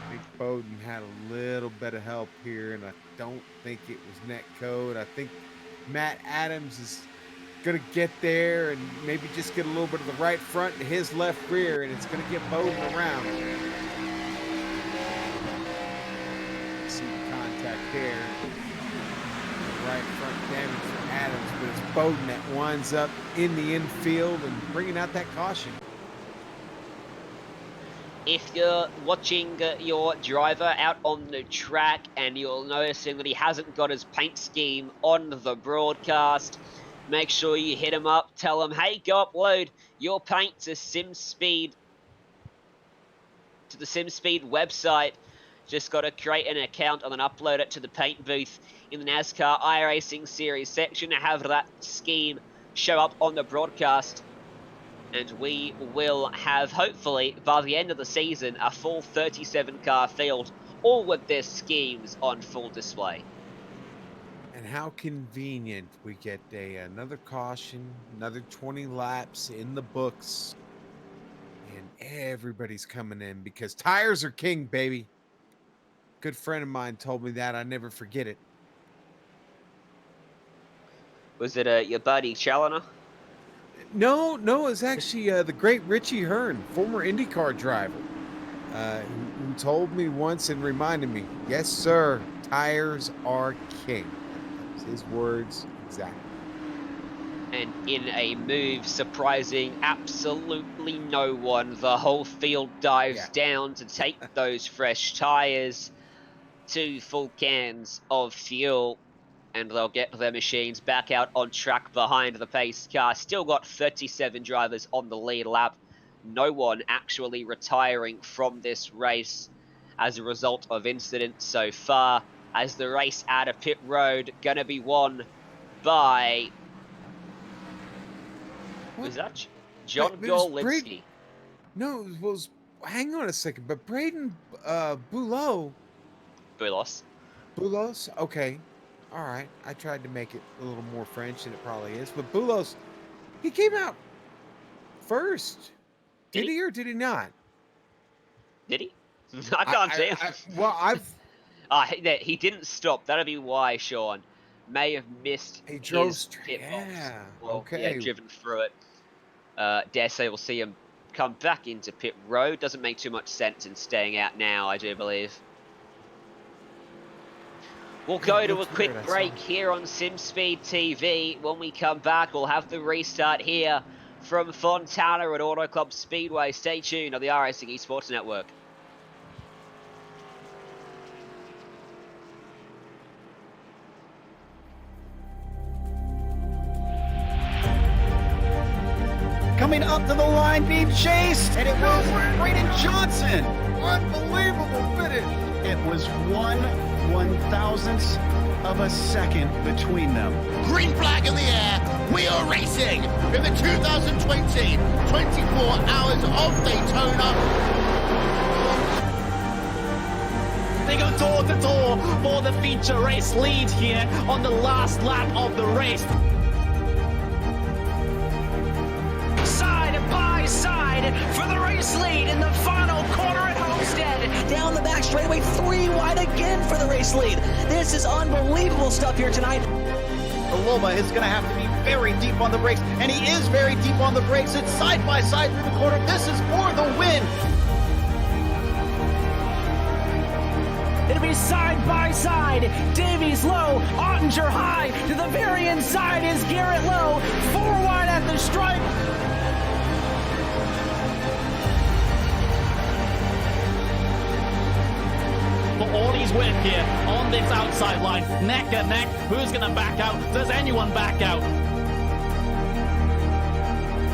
S6: I think Bowden had a little bit of help here, and I don't think it was net code. I think Matt Adams is going to get there and maybe just get a little bit of the right front to his left rear, and it's going to get Bowden around. See the contact there. The right front damage for Adams, but it's Bowden that winds up in the infield and bringing out that caution.
S5: If you're watching your driver out on the track and you're noticing that he hasn't got his paint scheme on the broadcast, make sure you hit him up. Tell him, hey, go upload your paint to SimSpeed, to the SimSpeed website. Just got to create an account and then upload it to the paint booth in the NASCAR iRacing Series section to have that scheme show up on the broadcast. And we will have, hopefully, by the end of the season, a full 37-car field, all with their schemes on full display.
S6: And how convenient we get another caution, another 20 laps in the books, and everybody's coming in because tires are king, baby. Good friend of mine told me that. I never forget it.
S5: Was it your buddy Challoner?
S6: No, it's actually the great Richie Hearn, former IndyCar driver, who told me once and reminded me, yes, sir, tires are king. That was his words exactly.
S5: And in a move surprising absolutely no one, the whole field dives down to take those fresh tires, 2 full cans of fuel, and they'll get their machines back out on track behind the pace car. Still got 37 drivers on the lead lap. No one actually retiring from this race as a result of incidents so far, as the race out of pit road gonna be won by... Was that John Gorlinsky?
S6: No, it was... Hang on a second, but Braden Boulos? Boulos? Okay. All right. I tried to make it a little more French than it probably is. But Boulos, he came out first. Did he or did he not?
S5: Did he? I can't see him. He didn't stop. That'll be why Sean may have missed
S6: he drove
S5: his pit box.
S6: Yeah.
S5: Well,
S6: okay.
S5: Yeah, driven through it. Dare say we'll see him come back into pit road. Doesn't make too much sense in staying out now, I do believe. We'll go to a quick break here on SimSpeed TV. When we come back, we'll have the restart here from Fontana at Auto Club Speedway. Stay tuned on the iRacing Esports Network.
S1: Coming up to the line, being chased, and it was Braden Johnson. Unbelievable finish. It was 1/1000th of a second between them.
S4: Green flag in the air. We are racing in the 2020 24 Hours of Daytona.
S7: They go door to door for the feature race lead here on the last lap of the race. Side by side for the race lead in the final corner at Homestead.
S8: Down the back straightaway, 3 wide again for the race lead. This is unbelievable stuff here tonight.
S1: Loma is going to have to be very deep on the brakes, and he is very deep on the brakes. It's side by side through the corner. This is for the win.
S7: It'll be side by side. Davies low, Ottinger high. To the very inside is Garrett Lowe. 4 wide at the stripe. series win here on this outside line. Neck and neck. Who's going to back out? Does anyone back out?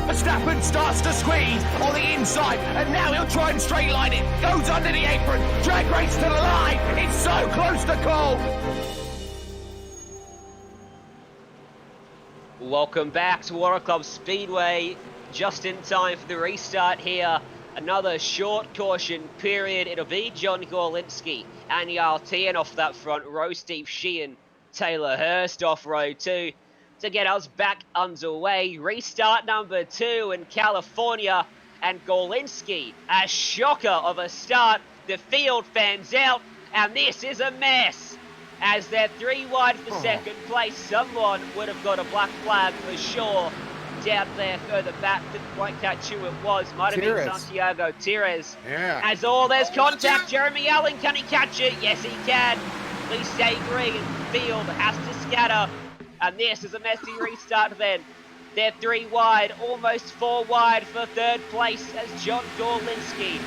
S2: Verstappen starts to squeeze on the inside, and now he'll try and straight line it. Goes under the apron, drag race to the line. It's so close to call.
S5: Welcome back to Water Club Speedway. Just in time for the restart here. Another short caution period. It'll be John Gorlinski and Jarl Tien off that front row. Steve Sheehan, Taylor Hurst off row 2 to get us back underway. Restart number 2 in California, and Gorlinski, a shocker of a start. The field fans out, and this is a mess. As they're 3 wide for second place, someone would have got a black flag for sure. Down there further back, didn't quite catch who it was. Might have been Santiago Tires.
S6: Yeah.
S5: As there's contact. Jeremy Allen, can he catch it? Yes, he can. Please stay green. Field has to scatter. And this is a messy restart then. They're 3 wide, almost 4 wide for third place as John Gorlinski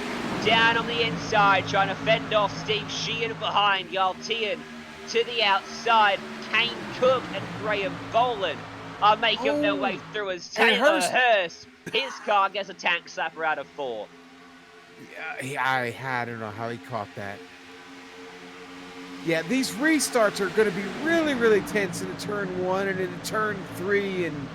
S5: down on the inside, trying to fend off Steve Sheehan behind. Jarl Tien to the outside. Kane Cook and Graham Boland are making their way through as Taylor Hurst, his car gets a tank slapper out of 4.
S6: Yeah, I don't know how he caught that. Yeah, these restarts are going to be really, really tense into turn 1 and into turn 3, and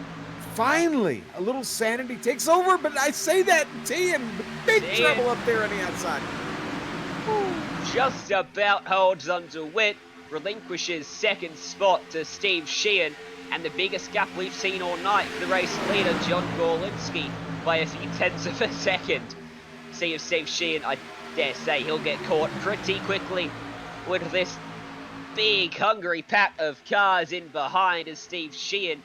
S6: finally a little sanity takes over. But I say that Tien, big trouble up there on the outside.
S5: Just about holds on to Witt, relinquishes second spot to Steve Sheehan. And the biggest gap we've seen all night for the race leader, John Gorlinski, by a few tenths of a second. See if Steve Sheehan, I dare say, he'll get caught pretty quickly with this big, hungry pack of cars in behind, as Steve Sheehan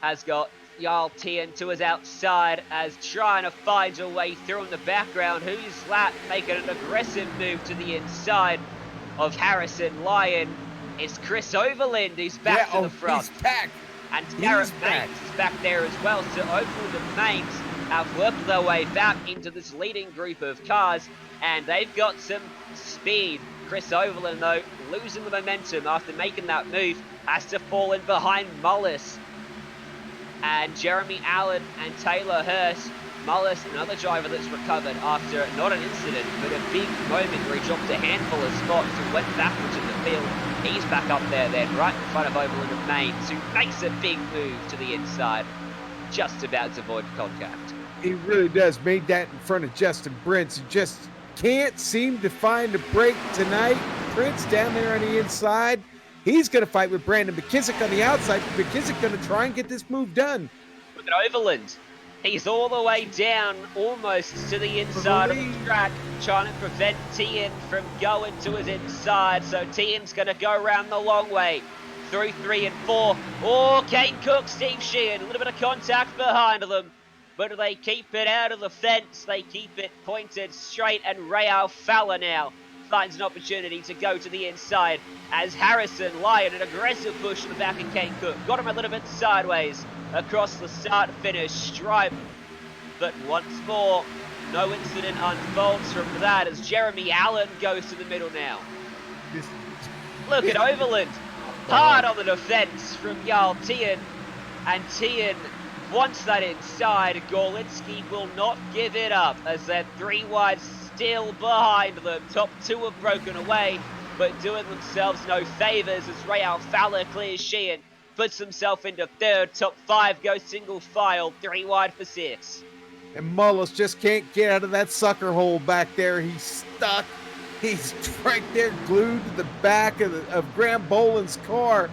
S5: has got Jarl Tien to his outside as trying to find a way through in the background. Who's lap making an aggressive move to the inside of Harrison Lyon? It's Chris Overland who's back to the front.
S6: He's back.
S5: And Garrett Maines is back there as well. So Overland and Maines have worked their way back into this leading group of cars, and they've got some speed. Chris Overland, though, losing the momentum after making that move, has to fall in behind Mullis. And Jeremy Allen and Taylor Hurst. Mullis, another driver that's recovered after not an incident, but a big moment where he dropped a handful of spots and went backwards in the field. He's back up there then, right in front of Overland and Maines, who makes a big move to the inside, just about to avoid contact.
S6: He really does. Made that in front of Justin Brents, who just can't seem to find a break tonight. Brents down there on the inside. He's going to fight with Brandon McKissick on the outside. McKissick going to try and get this move done.
S5: Look at Overland. He's all the way down, almost to the inside of the track, trying to prevent Tien from going to his inside. So Tien's going to go around the long way through 3 and 4. Oh, Kane Cook, Steve Sheehan, a little bit of contact behind them. But they keep it out of the fence. They keep it pointed straight, and Raul Fowler now finds an opportunity to go to the inside as Harrison Lyon, an aggressive push to the back of Kane Cook. Got him a little bit sideways across the start-finish stripe. But once more, no incident unfolds from that as Jeremy Allen goes to the middle now. Look at Overland. Hard on the defense from Jarl Tien. And Tien wants that inside. Gorlinski will not give it up as they're 3 wide still behind them. Top 2 have broken away, but doing themselves no favours as Raul Fowler clears Sheehan. Puts himself into 3rd. Top 5 go single file. 3 wide for 6.
S6: And Mullis just can't get out of that sucker hole back there. He's stuck. He's right there glued to the back of Graham Boland's car,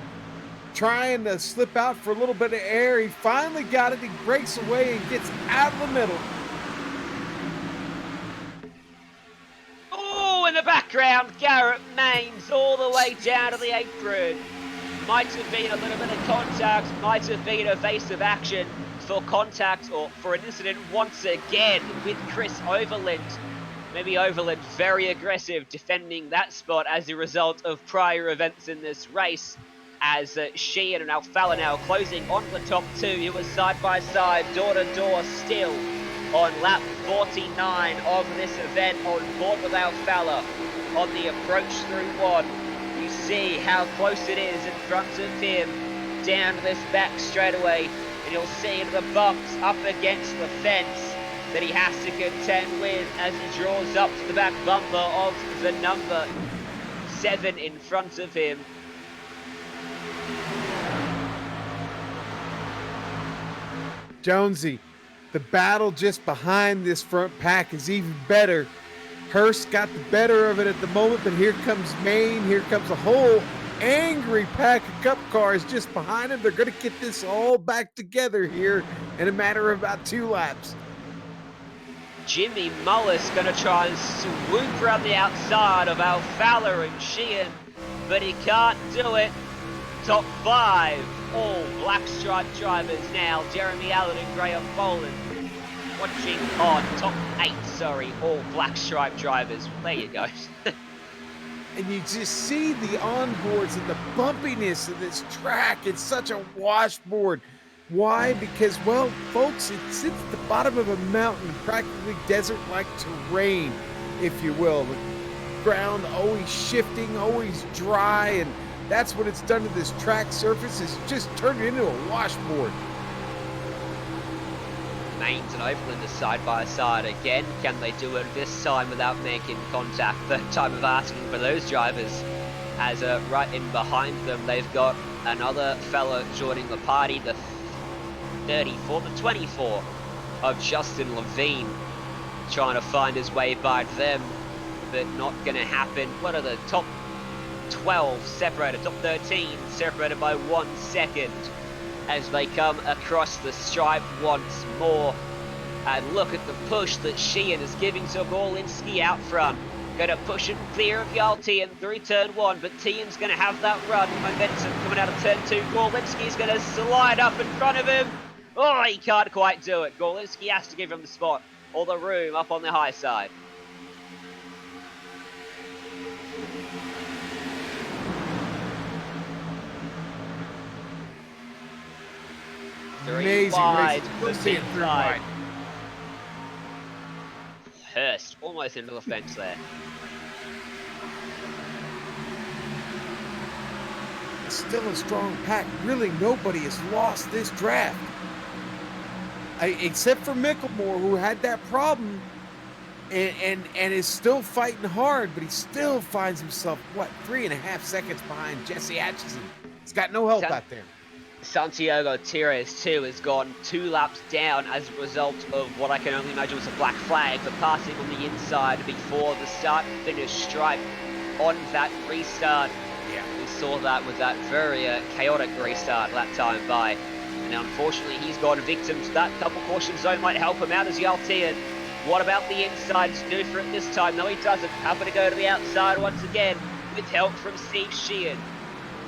S6: trying to slip out for a little bit of air. He finally got it. He breaks away and gets out of the middle.
S5: Oh, in the background, Garrett Maines all the way down to the apron. Might have been a little bit of contact, might have been evasive action for contact or for an incident once again with Chris Overland. Maybe Overland very aggressive defending that spot as a result of prior events in this race, as Sheehan and Alfala now closing on the top 2. It was side by side, door to door still on lap 49 of this event, on board with Alfala. on the approach through one. You see how close it is in front of him down this back straightaway, and you'll see the bumps up against the fence that he has to contend with as he draws up to the back bumper of the number 7 in front of him.
S6: Jonesy, the battle just behind this front pack is even better. Hurst got the better of it at the moment, but here comes Maine. Here comes a whole angry pack of Cup cars just behind him. They're going to get this all back together here in a matter of about 2 laps.
S5: Jimmy Mullis going to try and swoop around the outside of Alfala and Sheehan, but he can't do it. Top 5, all black stripe drivers now. Jeremy Allen and Graham Boland. Watching on top 8, sorry, all black stripe drivers. There you go.
S6: And you just see the onboards and the bumpiness of this track. It's such a washboard. Why? Because, well, folks, it sits at the bottom of a mountain, practically desert-like terrain, if you will. The ground always shifting, always dry, and that's what it's done to this track surface, is just turned it into a washboard.
S5: Maines and Overland are side by side again. Can they do it this time without making contact? Third time of asking for those drivers. As right in behind them, they've got another fella joining the party, the 34, the 24 of Justin Levine, trying to find his way by them, but not going to happen. What are the top 12 separated, top 13 separated by 1 second as they come across the stripe once more. And look at the push that Sheehan is giving to Gorlinski out front. Going to push him clear of Yaltian through turn 1, but Tian's going to have that run. Momentum coming out of turn 2. Gorlinski's going to slide up in front of him. Oh, he can't quite do it. Gorlinski has to give him the spot or the room up on the high side.
S6: Amazing
S5: wide,
S6: racing.
S5: the side. Hurst almost into the fence there.
S6: Still a strong pack. Really, nobody has lost this draft. Except for Micklemore, who had that problem and is still fighting hard, but he still finds himself, what, 3.5 seconds behind Jesse Atchison. He's got no help out there.
S5: Santiago Tires too has gone 2 laps down as a result of what I can only imagine was a black flag for passing on the inside before the start and finish stripe on that restart. Yeah, we saw that with that very chaotic restart that time by. And unfortunately, he's gone victim to that. Double caution zone might help him out as Yaltian. What about the inside to do for it this time? No, he doesn't. Happy to go to the outside once again with help from Steve Sheehan.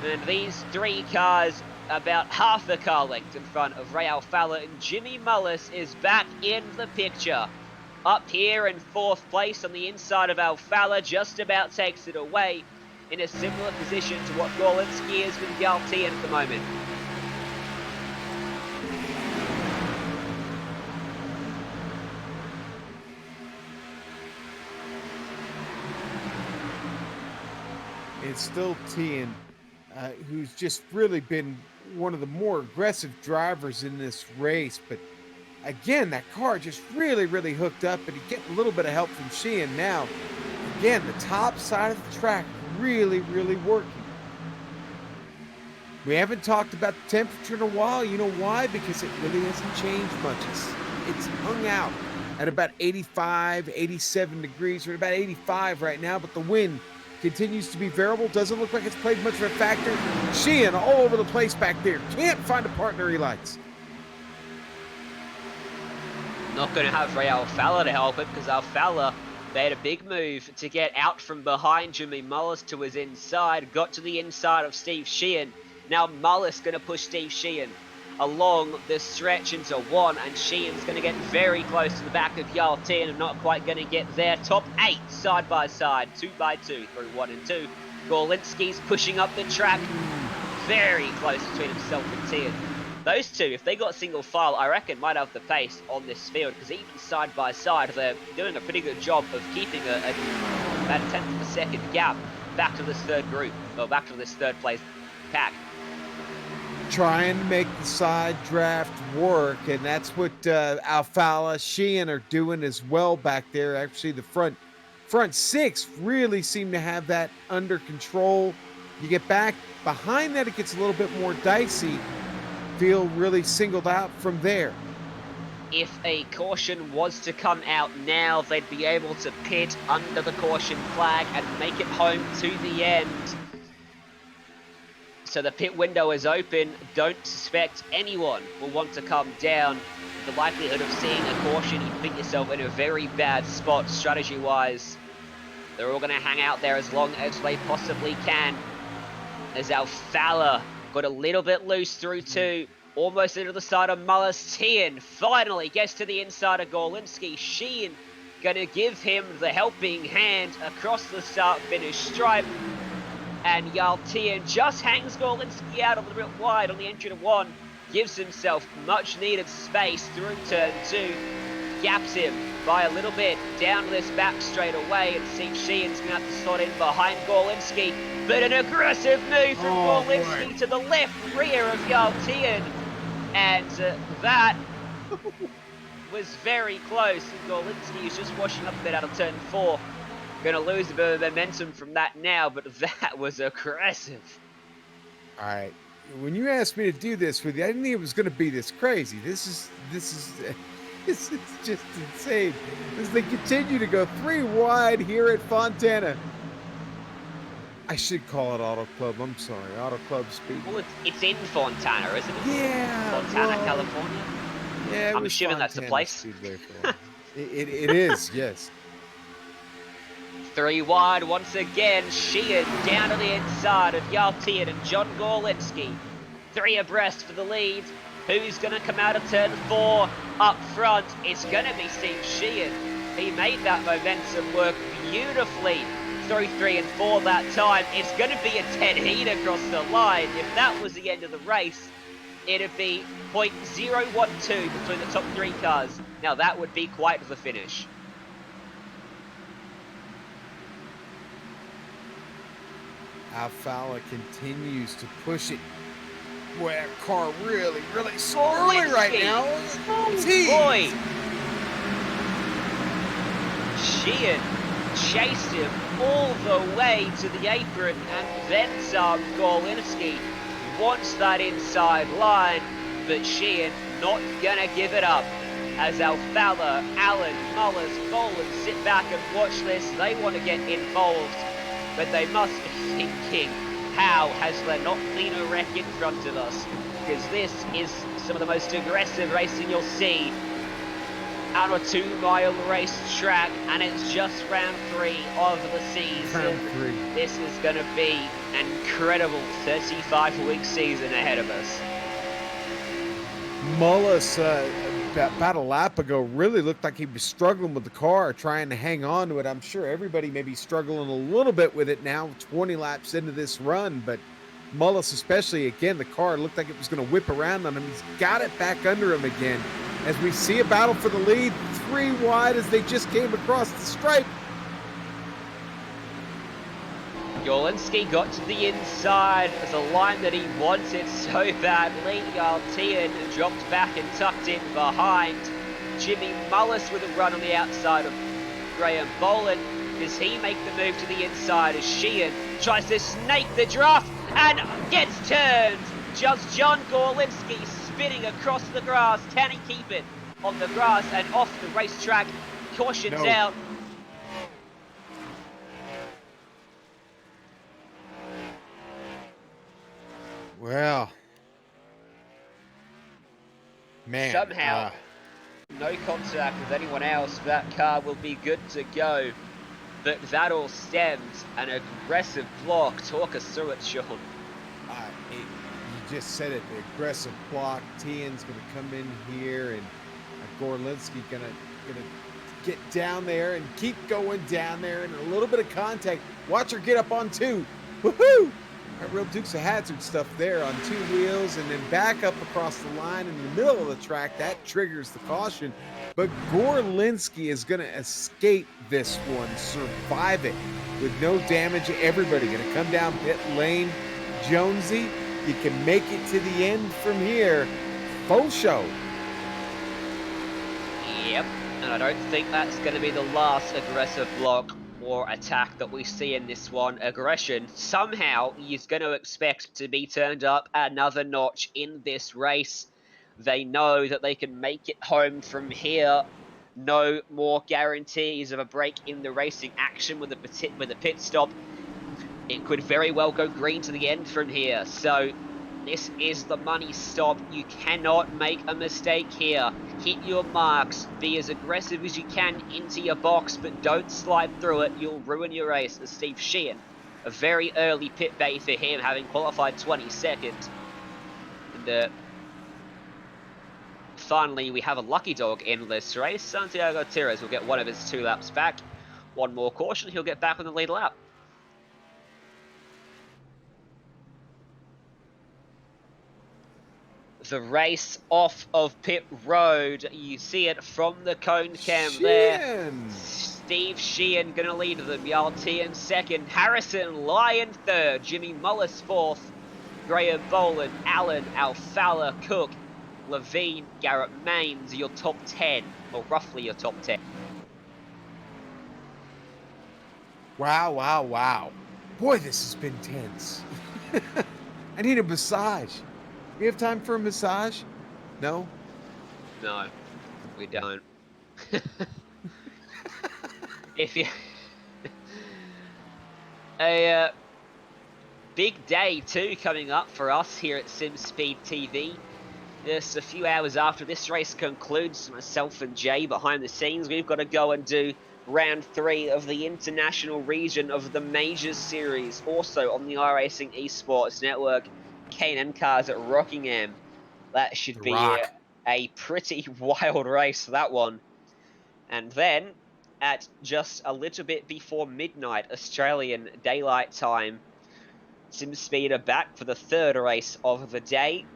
S5: And these 3 cars about half a car length in front of Ray Alfala, and Jimmy Mullis is back in the picture. Up here in 4th place on the inside of Alfala, just about takes it away in a similar position to what Gorlinski is with Yaltian at the moment.
S6: It's still Tian, who's just really been one of the more aggressive drivers in this race. But again, that car just really hooked up, and he getting a little bit of help from Sheehan now. Again, the top side of the track really working. We haven't talked about the temperature in a while. You know why? Because it really hasn't changed much. It's hung out at about 85, 87 degrees. We're at about 85 right now, but the wind continues to be variable. Doesn't look like it's played much of a factor. Sheehan all over the place back there. Can't find a partner he likes.
S5: Not going to have Ray Alfala to help him, because Alfala made a big move to get out from behind Jimmy Mullis to his inside. Got to the inside of Steve Sheehan. Now Mullis going to push Steve Sheehan along the stretch into 1, and Sheehan's going to get very close to the back of Yaltian and not quite going to get there. Top 8 side by side, 2 by 2 through 1 and 2. Gorlinski's pushing up the track, very close between himself and Tian. Those two, if they got single file, I reckon might have the pace on this field, because even side by side, they're doing a pretty good job of keeping a about a tenth of a second gap back to this third group, or back to this third place pack.
S6: Trying to make the side draft work, and that's what Alfala, Sheehan are doing as well back there. Actually, the front six really seem to have that under control. You get back behind that, it gets a little bit more dicey. Feel really singled out from there.
S5: If a caution was to come out now, they'd be able to pit under the caution flag and make it home to the end. So the pit window is open. Don't suspect anyone will want to come down. The likelihood of seeing a caution, you put yourself in a very bad spot strategy-wise. They're all going to hang out there as long as they possibly can. As Alfala got a little bit loose through two. Almost into the side of Mullis. Tian finally gets to the inside of Gorlinski. Sheehan going to give him the helping hand across the start-finish stripe. And Yaltian just hangs Gorlinski out a little bit wide on the entry to one. Gives himself much-needed space through turn two. Gaps him by a little bit down this back straight away. And seems Sheehan's going to have to slot in behind Gorlinski. But an aggressive move from Gorlinski to the left rear of Yaltian. And that was very close. Gorlinski is just washing up a bit out of turn four. Going to lose a bit of momentum from that now, but that was aggressive.
S6: All right. When you asked me to do this with you, I didn't think it was going to be this crazy. This is just insane. As they continue to go three wide here at Fontana. I should call it Auto Club. I'm sorry. Auto Club Speedway.
S5: Well, it's in Fontana, isn't it?
S6: Yeah.
S5: Fontana, California?
S6: Yeah.
S5: I'm assuming that's the place.
S6: Speedway for it is, yes.
S5: Three wide once again. Sheehan down to the inside of Yaltian and John Gorlinski. Three abreast for the lead. Who's going to come out of turn four? Up front, it's going to be Steve Sheehan. He made that momentum work beautifully through 3 and 4 that time. It's going to be a dead heat across the line. If that was the end of the race, it'd be 0.012 between the top three cars. Now that would be quite the finish.
S6: Alfala continues to push it. Boy, that car really slowly right now.
S5: Boy! Sheehan chased him all the way to the apron and then some. Gorlinski wants that inside line, but Sheehan not gonna give it up. As Alfala, Allen, Mullers, Boland sit back and watch this, they want to get involved, but they must be thinking, how has there not been a wreck in front of us? Because this is some of the most aggressive racing you'll see on a 2-mile race track, and it's just round 3 of the season.
S6: Round 3.
S5: This is going to be an incredible 35-week season ahead of us.
S6: Mullis, about a lap ago, really looked like he was struggling with the car, trying to hang on to it. I'm sure everybody may be struggling a little bit with it now, 20 laps into this run, but Mullis especially, again, the car looked like it was going to whip around on him. He's got it back under him again. As we see a battle for the lead, 3 wide as they just came across the stripe.
S5: Gorlinski got to the inside as a line that he wanted so badly. Yaltian dropped back and tucked in behind. Jimmy Mullis with a run on the outside of Graham Boland. Does he make the move to the inside as Sheehan tries to snake the draft and gets turned? Just John Gorlinski spinning across the grass. Can he keep it on the grass and off the racetrack? Cautions out.
S6: Well, man.
S5: Somehow, no contact with anyone else. That car will be good to go. But that all stemmed an aggressive block. Talk us through it, Sean.
S6: You just said it, the aggressive block. Tian's going to come in here, and Gorlinski going to get down there and keep going down there, and a little bit of contact. Watch her get up on 2. Woohoo! real Dukes of Hazzard stuff there on 2 wheels and then back up across the line in the middle of the track. That triggers the caution. But Gorlinski is going to escape this one, survive it with no damage. Everybody going to come down pit lane. Jonesy, you can make it to the end from here. Faux show.
S5: Yep, and I don't think that's going to be the last aggressive block or attack that we see in this one. Aggression somehow is going to expect to be turned up another notch in this race. They know that they can make it home from here. No more guarantees of a break in the racing action with a pit stop. It could very well go green to the end from here. So this is the money stop. You cannot make a mistake here. Hit your marks. Be as aggressive as you can into your box, but don't slide through it. You'll ruin your race. As Steve Sheehan, a very early pit bay for him, having qualified 22nd. And finally, we have a lucky dog in this race. Santiago Tires will get one of his 2 laps back. One more caution, he'll get back on the lead lap. The race off of pit road. You see it from the cone cam there. Steve Sheehan going to lead them. Yalti in second. Harrison Lyon third. Jimmy Mullis fourth. Graham Boland, Allen, Alfala, Cook, Levine, Garrett Maines, your top 10, or roughly your top 10.
S6: Wow, wow, wow. Boy, this has been tense. I need a massage. We have time for a massage? No?
S5: No, we don't. If you... a big day too coming up for us here at SimSpeed TV. Just a few hours after this race concludes, myself and Jay behind the scenes, we've got to go and do round 3 of the international region of the Majors Series, also on the iRacing Esports Network. K&N Cars at Rockingham. That should be a pretty wild race, that one. And then, at just a little bit before midnight Australian Daylight Time, SimSpeed are back for the 3rd race of the day.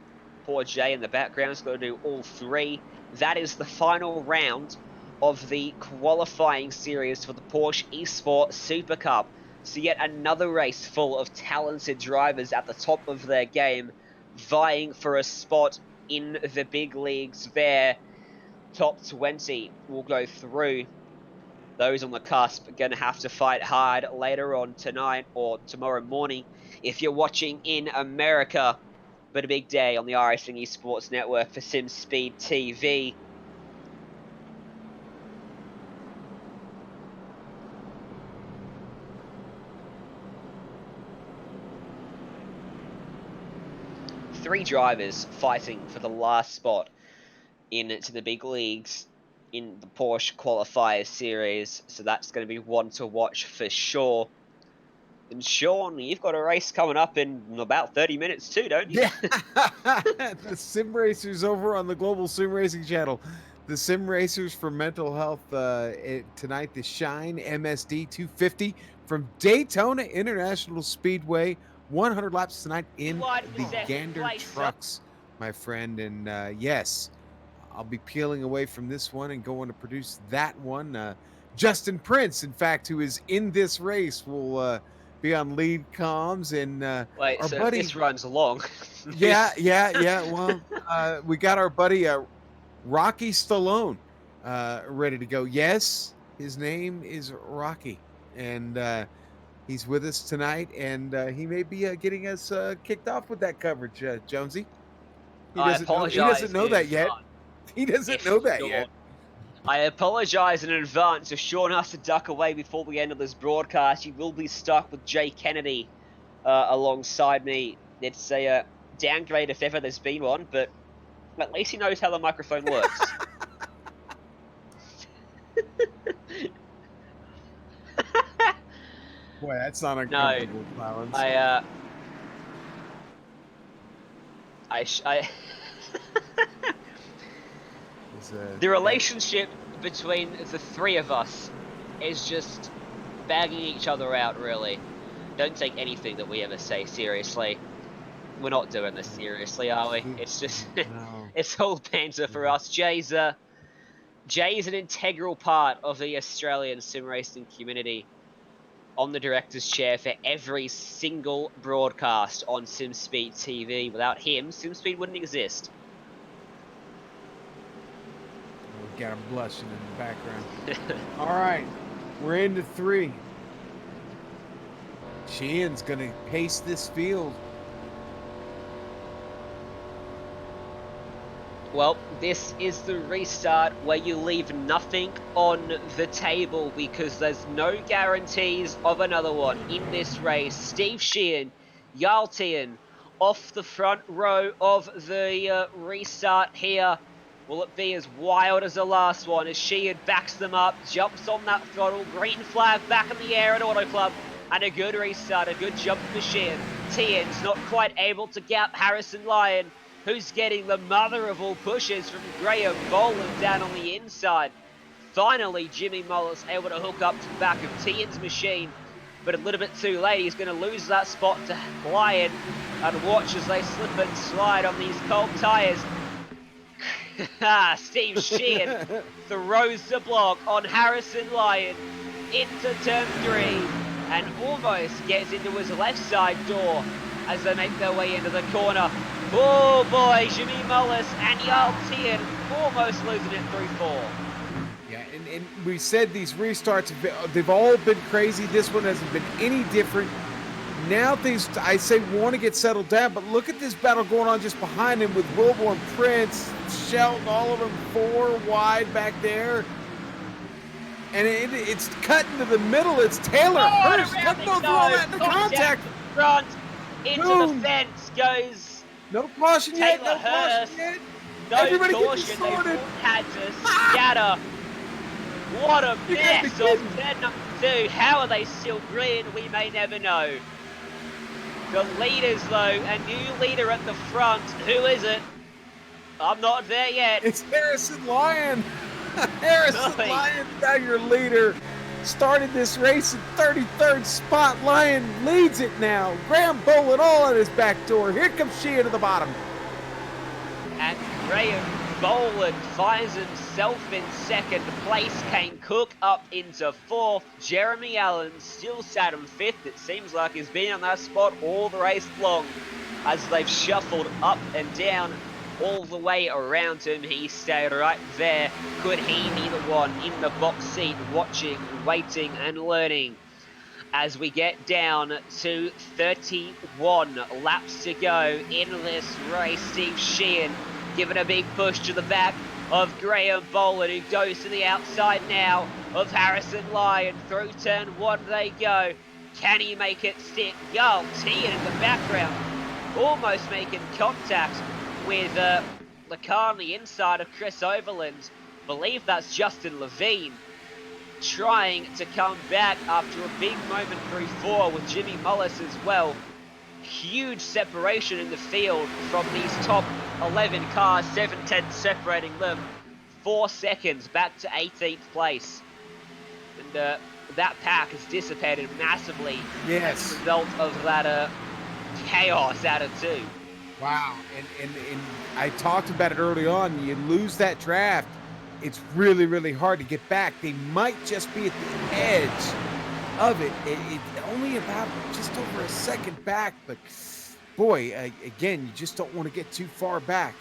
S5: Poor Jay in the background is going to do all 3. That is the final round of the qualifying series for the Porsche Esports Super Cup. So yet another race full of talented drivers at the top of their game, vying for a spot in the big leagues there. Top 20 will go through. Those on the cusp are going to have to fight hard later on tonight or tomorrow morning if you're watching in America. But a big day on the iRacing Esports Network for SimSpeed TV. Three drivers fighting for the last spot into the big leagues in the Porsche Qualifier Series, so that's going to be one to watch for sure. And Sean, you've got a race coming up in about 30 minutes too, don't you?
S6: Yeah. The Sim Racers over on the Global Sim Racing channel. The Sim Racers for Mental Health tonight, the Shine MSD 250 from Daytona International Speedway. 100 laps tonight in the Gander trucks, my friend. And yes, I'll be peeling away from this one and going to produce that one. Justin Prince, in fact, who is in this race, will be on lead comms. And
S5: wait,
S6: our
S5: so
S6: buddy,
S5: if this runs long.
S6: yeah. Well, we got our buddy Rocky Stallone ready to go. Yes, his name is Rocky, and he's with us tonight, and he may be getting us kicked off with that coverage, Jonesy. He doesn't know that yet. He doesn't know that yet.
S5: I apologize in advance if Sean has to duck away before the end of this broadcast. He will be stuck with Jay Kennedy alongside me. It's a downgrade if ever there's been one, but at least he knows how the microphone works.
S6: Boy, that's not uncomfortable, Clarence.
S5: The relationship between the three of us is just bagging each other out, really. Don't take anything that we ever say seriously. We're not doing this seriously, are we? It's just,
S6: No.
S5: it's all banter for us. Jay's an integral part of the Australian sim racing community on the director's chair for every single broadcast on SimSpeed TV. Without him, SimSpeed wouldn't exist.
S6: We got him blushing in the background. All right, we're into 3. Sheehan's going to pace this field.
S5: Well, this is the restart where you leave nothing on the table because there's no guarantees of another one in this race. Steve Sheehan, Yaltian off the front row of the restart here. Will it be as wild as the last one as Sheehan backs them up, jumps on that throttle, green flag back in the air at Auto Club, and a good restart, a good jump for Sheehan. Tien's not quite able to gap Harrison Lyon, who's getting the mother of all pushes from Graham Boland down on the inside. Finally, Jimmy Mullis able to hook up to the back of Tien's machine, but a little bit too late. He's going to lose that spot to Lyon, and watch as they slip and slide on these cold tyres. Steve Sheehan throws the block on Harrison Lyon into turn 3 and almost gets into his left side door as they make their way into the corner. Oh boy, Jimmy Mullis and Yaltian almost losing it through 4.
S6: Yeah, and we said these restarts, they've all been crazy. This one hasn't been any different. Now things, I say, want to get settled down, but look at this battle going on just behind him with Wilborn, Prince, Shelton, all of them 4 wide back there. And it's cutting to the middle. It's Taylor Hurst cutting through all that in the contact.
S5: Front into the fence goes.
S6: No caution yet. No
S5: Hurst.
S6: caution yet.
S5: No
S6: Everybody
S5: caution.
S6: get
S5: They had to scatter. What a mess on turn number 2. How are they still green? We may never know. The leaders, though, a new leader at the front. Who is it? I'm not there yet.
S6: It's Harrison Lyon. Harrison Lyon, now your leader. Started this race in 33rd spot. Lyon leads it now. Graham Boland all at his back door. Here comes Sheehan to the bottom.
S5: And Graham Boland finds himself in 2nd place. Kane Cook up into 4th. Jeremy Allen still sat in 5th. It seems like he's been on that spot all the race long as they've shuffled up and down all the way around him. He stayed right there. Could he be the one in the box seat watching, waiting and learning? As we get down to 31 laps to go in this race, Steve Sheehan giving a big push to the back of Graham Boland, who goes to the outside now of Harrison Lyon. Through turn 1 they go. Can he make it stick? Yaltian in the background, almost making contact with the car on the inside of Chris Overland. Believe that's Justin Levine trying to come back after a big moment through 4 with Jimmy Mullis as well. Huge separation in the field from these top 11 cars, 7/10 separating them. 4 seconds back to 18th place. And that pack has dissipated massively as a result of that chaos out of 2.
S6: Wow, and I talked about it early on. You lose that draft, it's really, really hard to get back. They might just be at the edge of it. It's only about just over a second back, but boy, again, you just don't want to get too far back.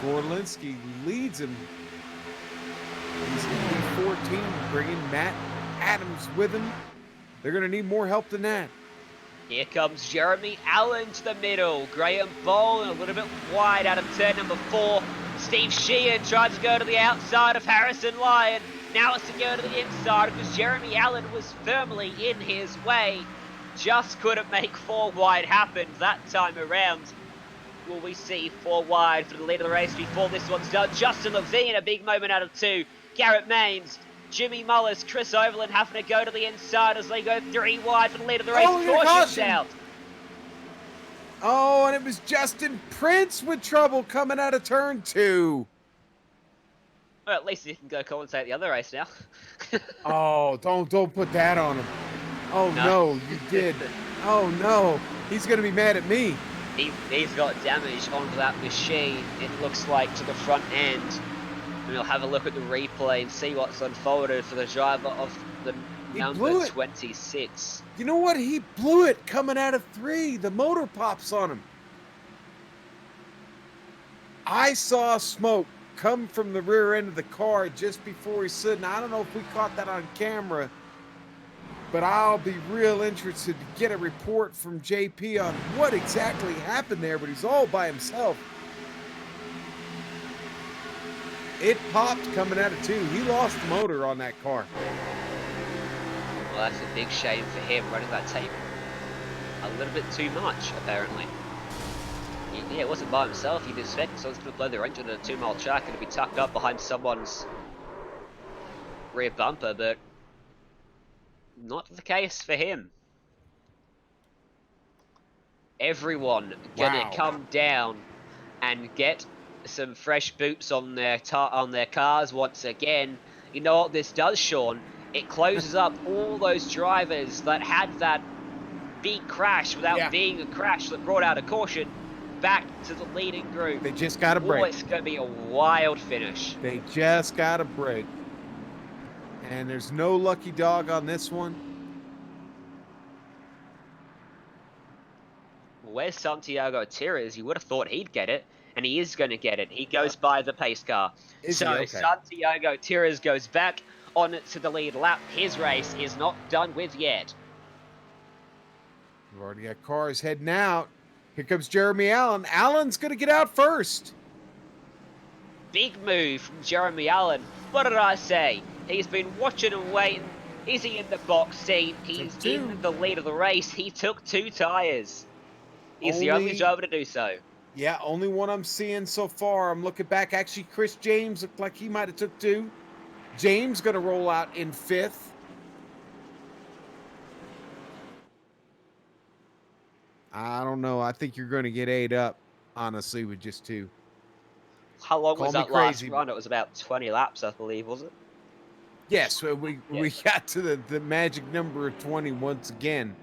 S6: Gorlinski leads him. He's in 14, bringing Matt Adams with him. They're going to need more help than that.
S5: Here comes Jeremy Allen to the middle. Graham Boland a little bit wide out of turn number 4. Steve Sheehan tried to go to the outside of Harrison Lyon. Now it's to go to the inside because Jeremy Allen was firmly in his way. Just couldn't make 4 wide happen that time around. Will we see 4 wide for the lead of the race before this one's done? Justin Levine, a big moment out of 2. Garrett Maines, Jimmy Mullis, Chris Overland having to go to the inside as they go 3 wide for the lead of the race. Caution's out.
S6: Oh, and it was Justin Prince with trouble coming out of turn 2.
S5: Well, at least he can go commentate the other race now.
S6: Oh, don't put that on him. Oh no, you did. Oh no, he's gonna be mad at me.
S5: He's got damage onto that machine, it looks like, to the front end. And we'll have a look at the replay and see what's unfolded for the driver of the number 26.
S6: You know what? He blew it coming out of 3. The motor pops on him. I saw smoke come from the rear end of the car just before he slid. Now, I don't know if we caught that on camera, but I'll be real interested to get a report from JP on what exactly happened there, but he's all by himself. It popped coming out of 2. He lost the motor on that car.
S5: Well, that's a big shame for him, running that tape a little bit too much, apparently. Yeah, it wasn't by himself. You'd expect someone's going to blow their engine at a 2-mile track and it'd be tucked up behind someone's rear bumper, but not the case for him. Everyone gonna come down and get some fresh boots on their cars once again. You know what this does, Sean? It closes up all those drivers that had that big crash without being a crash that brought out a caution back to the leading group.
S6: They just got a break.
S5: Oh, it's going to be a wild finish.
S6: They just got a break. And there's no lucky dog on this one.
S5: Where's Santiago Tires? You would have thought he'd get it, and he is going to get it. He goes by the pace car. Okay. Santiago Tires goes back on to the lead lap. His race is not done with yet.
S6: We've already got cars heading out. Here comes Jeremy Allen. Allen's going to get out first.
S5: Big move from Jeremy Allen. What did I say? He's been watching and waiting. Is he in the box seat? He's in the lead of the race. He took 2 tires. He's the only driver to do so.
S6: Yeah, only one I'm seeing so far. I'm looking back. Actually, Chris James looked like he might have took 2. James going to roll out in 5th. I don't know. I think you're going to get 8 up, honestly, with just 2.
S5: How long was that last run? It was about 20 laps, I believe, was it?
S6: Yes, we got to the magic number of 20 once again.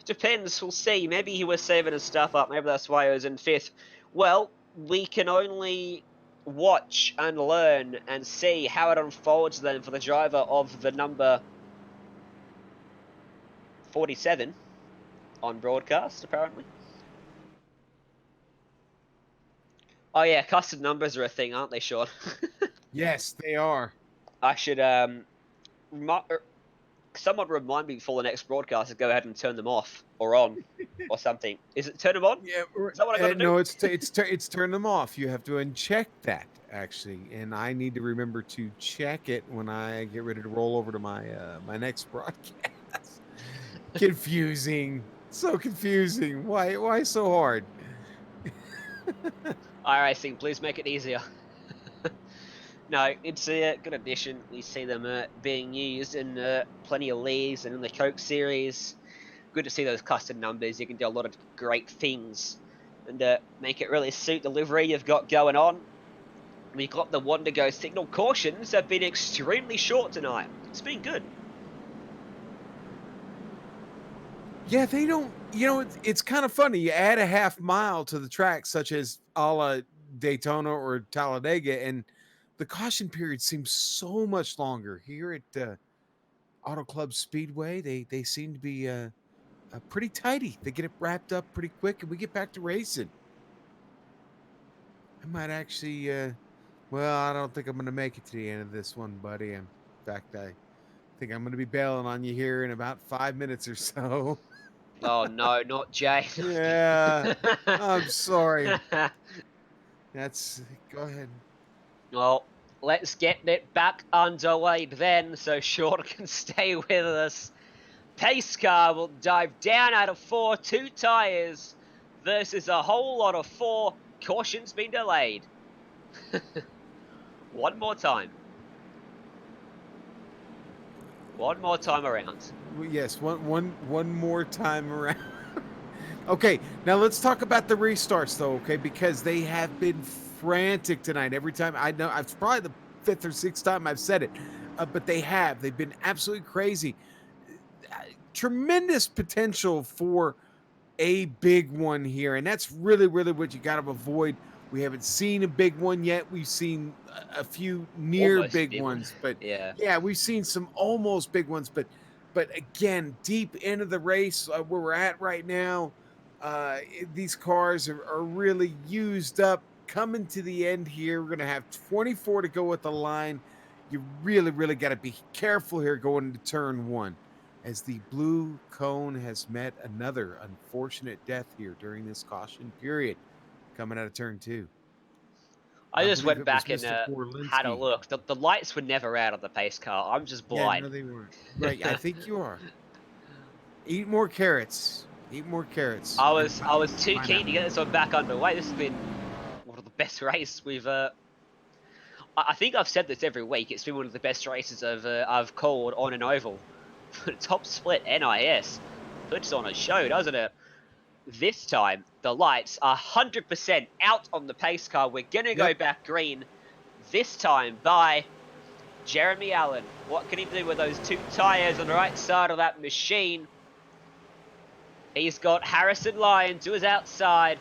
S5: Depends. We'll see. Maybe he was saving his stuff up. Maybe that's why he was in 5th. Well, we can only watch and learn and see how it unfolds then for the driver of the number 47 on broadcast, apparently. Oh yeah, custom numbers are a thing, aren't they, Sean?
S6: Yes, they are.
S5: I should someone remind me before the next broadcast to go ahead and turn them off or on or something. Is it turn them on?
S6: Yeah,
S5: is that what I gotta do?
S6: No, it's turn them off. You have to uncheck that actually, and I need to remember to check it when I get ready to roll over to my my next broadcast. Confusing, so confusing. Why so hard?
S5: iRacing, please make it easier. No, it's a good addition. We see them being used in plenty of leagues and in the Coke Series. Good to see those custom numbers. You can do a lot of great things and make it really suit the livery you've got going on. We've got the one to go signal. Cautions have been extremely short tonight. It's been good.
S6: Yeah, they don't, you know, it's kind of funny. You add a half mile to the track, such as a la Daytona or Talladega, and the caution period seems so much longer. Here at Auto Club Speedway, they seem to be pretty tidy. They get it wrapped up pretty quick, and we get back to racing. I might actually, well, I don't think I'm going to make it to the end of this one, buddy. In fact, I think I'm going to be bailing on you here in about 5 minutes or so.
S5: Oh, no, not Jay.
S6: Yeah, I'm sorry. Go ahead.
S5: Well, let's get it back underway then, so Sean can stay with us. Pace car will dive down out of 4, 2 tires versus a whole lot of 4. Caution's been delayed. One more time. One more time around.
S6: Yes, one more time around. Okay, now let's talk about the restarts, though, okay? Because they have been frantic tonight. Every time I know, it's probably the 5th or 6th time I've said it, but they've been absolutely crazy. Tremendous potential for a big one here, and that's really what you got to avoid. We haven't seen a big one yet. We've seen a few near
S5: Almost
S6: big
S5: big one.
S6: ones, but
S5: Yeah.
S6: we've seen some almost big ones. But again, deep into the race where we're at right now, these cars are really used up. Coming to the end here, we're gonna have 24 to go at the line. You really got to be careful here going into turn 1, as the blue cone has met another unfortunate death here during this caution period. Coming out of turn 2.
S5: I just
S6: believe
S5: went
S6: it was
S5: back and
S6: Mr.
S5: had a
S6: Borlinski.
S5: look. The lights were never out of the pace car. I'm just
S6: Yeah,
S5: blind.
S6: no, they weren't. Right, I think you are. Eat more carrots. Eat more carrots.
S5: I was too
S6: Why
S5: keen
S6: not?
S5: to get this one back underway. This has been one of the best races we've. I think I've said this every week. It's been one of the best races I've called on an oval. Top split NIS puts on a show, doesn't it? This time the lights are 100% out on the pace car. We're gonna go back green. This time by Jeremy Allen. What can he do with those 2 tires on the right side of that machine? He's got Harrison Lyon to his outside.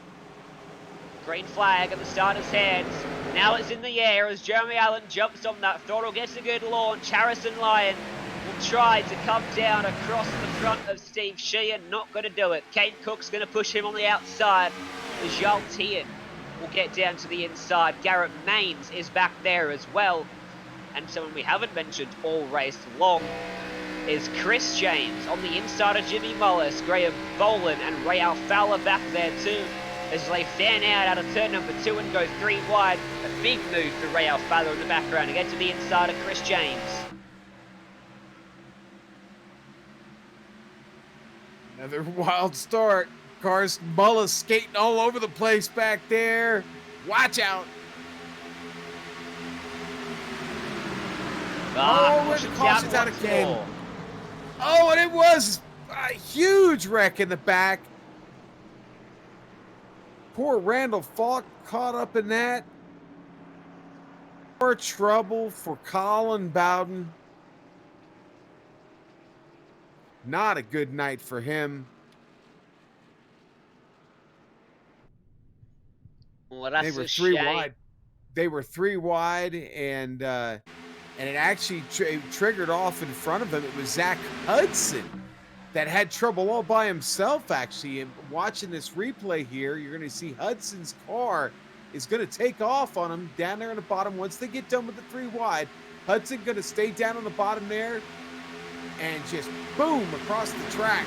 S5: Green flag at the starter's hands. Now it's in the air as Jeremy Allen jumps on that throttle, gets a good launch. Harrison Lyon will try to come down across the front of Steve Sheehan. Not going to do it. Kane Cook's going to push him on the outside. Jarl Tian will get down to the inside. Garrett Maines is back there as well. And someone we haven't mentioned all race long is Chris James on the inside of Jimmy Mullis. Graham Boland and Ray Fowler back there too, as they fan out of turn number 2 and go 3 wide. A big move for Ray Fowler in the background to get to the inside of Chris James.
S6: Another wild start. Cars, Mullis skating all over the place back there. Watch out. Caution's out again.
S5: More.
S6: Oh, and it was a huge wreck in the back. Poor Randall Falk caught up in that. More trouble for Colin Bowden. Not a good night for him.
S5: Well, that's
S6: They were
S5: a
S6: 3
S5: shame.
S6: wide. They were 3 wide, and it actually triggered off in front of him. It was Zach Hudson that had trouble all by himself, actually. And watching this replay here, you're going to see Hudson's car is going to take off on him down there in the bottom. Once they get done with the 3 wide, Hudson going to stay down on the bottom there and just boom across the track.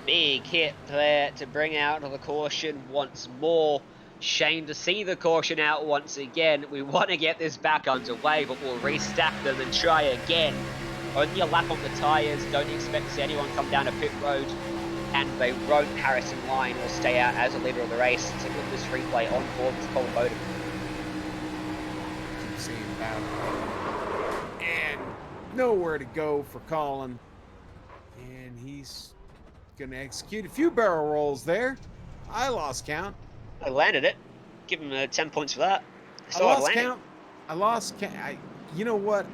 S5: Big hit there to bring out the caution once more. Shame to see the caution out once again. We want to get this back underway, but we'll restack them and try again. Only a lap on the tyres. Don't expect to see anyone come down a pit road. And they won't. Harrison Lyon will stay out as a leader of the race. To put this replay on board with Cole Bowden.
S6: Keep seeing Bowden. And nowhere to go for Colin. And he's going to execute a few barrel rolls there. I lost count.
S5: I landed it. Give him 10 points for that.
S6: I lost count. You know what?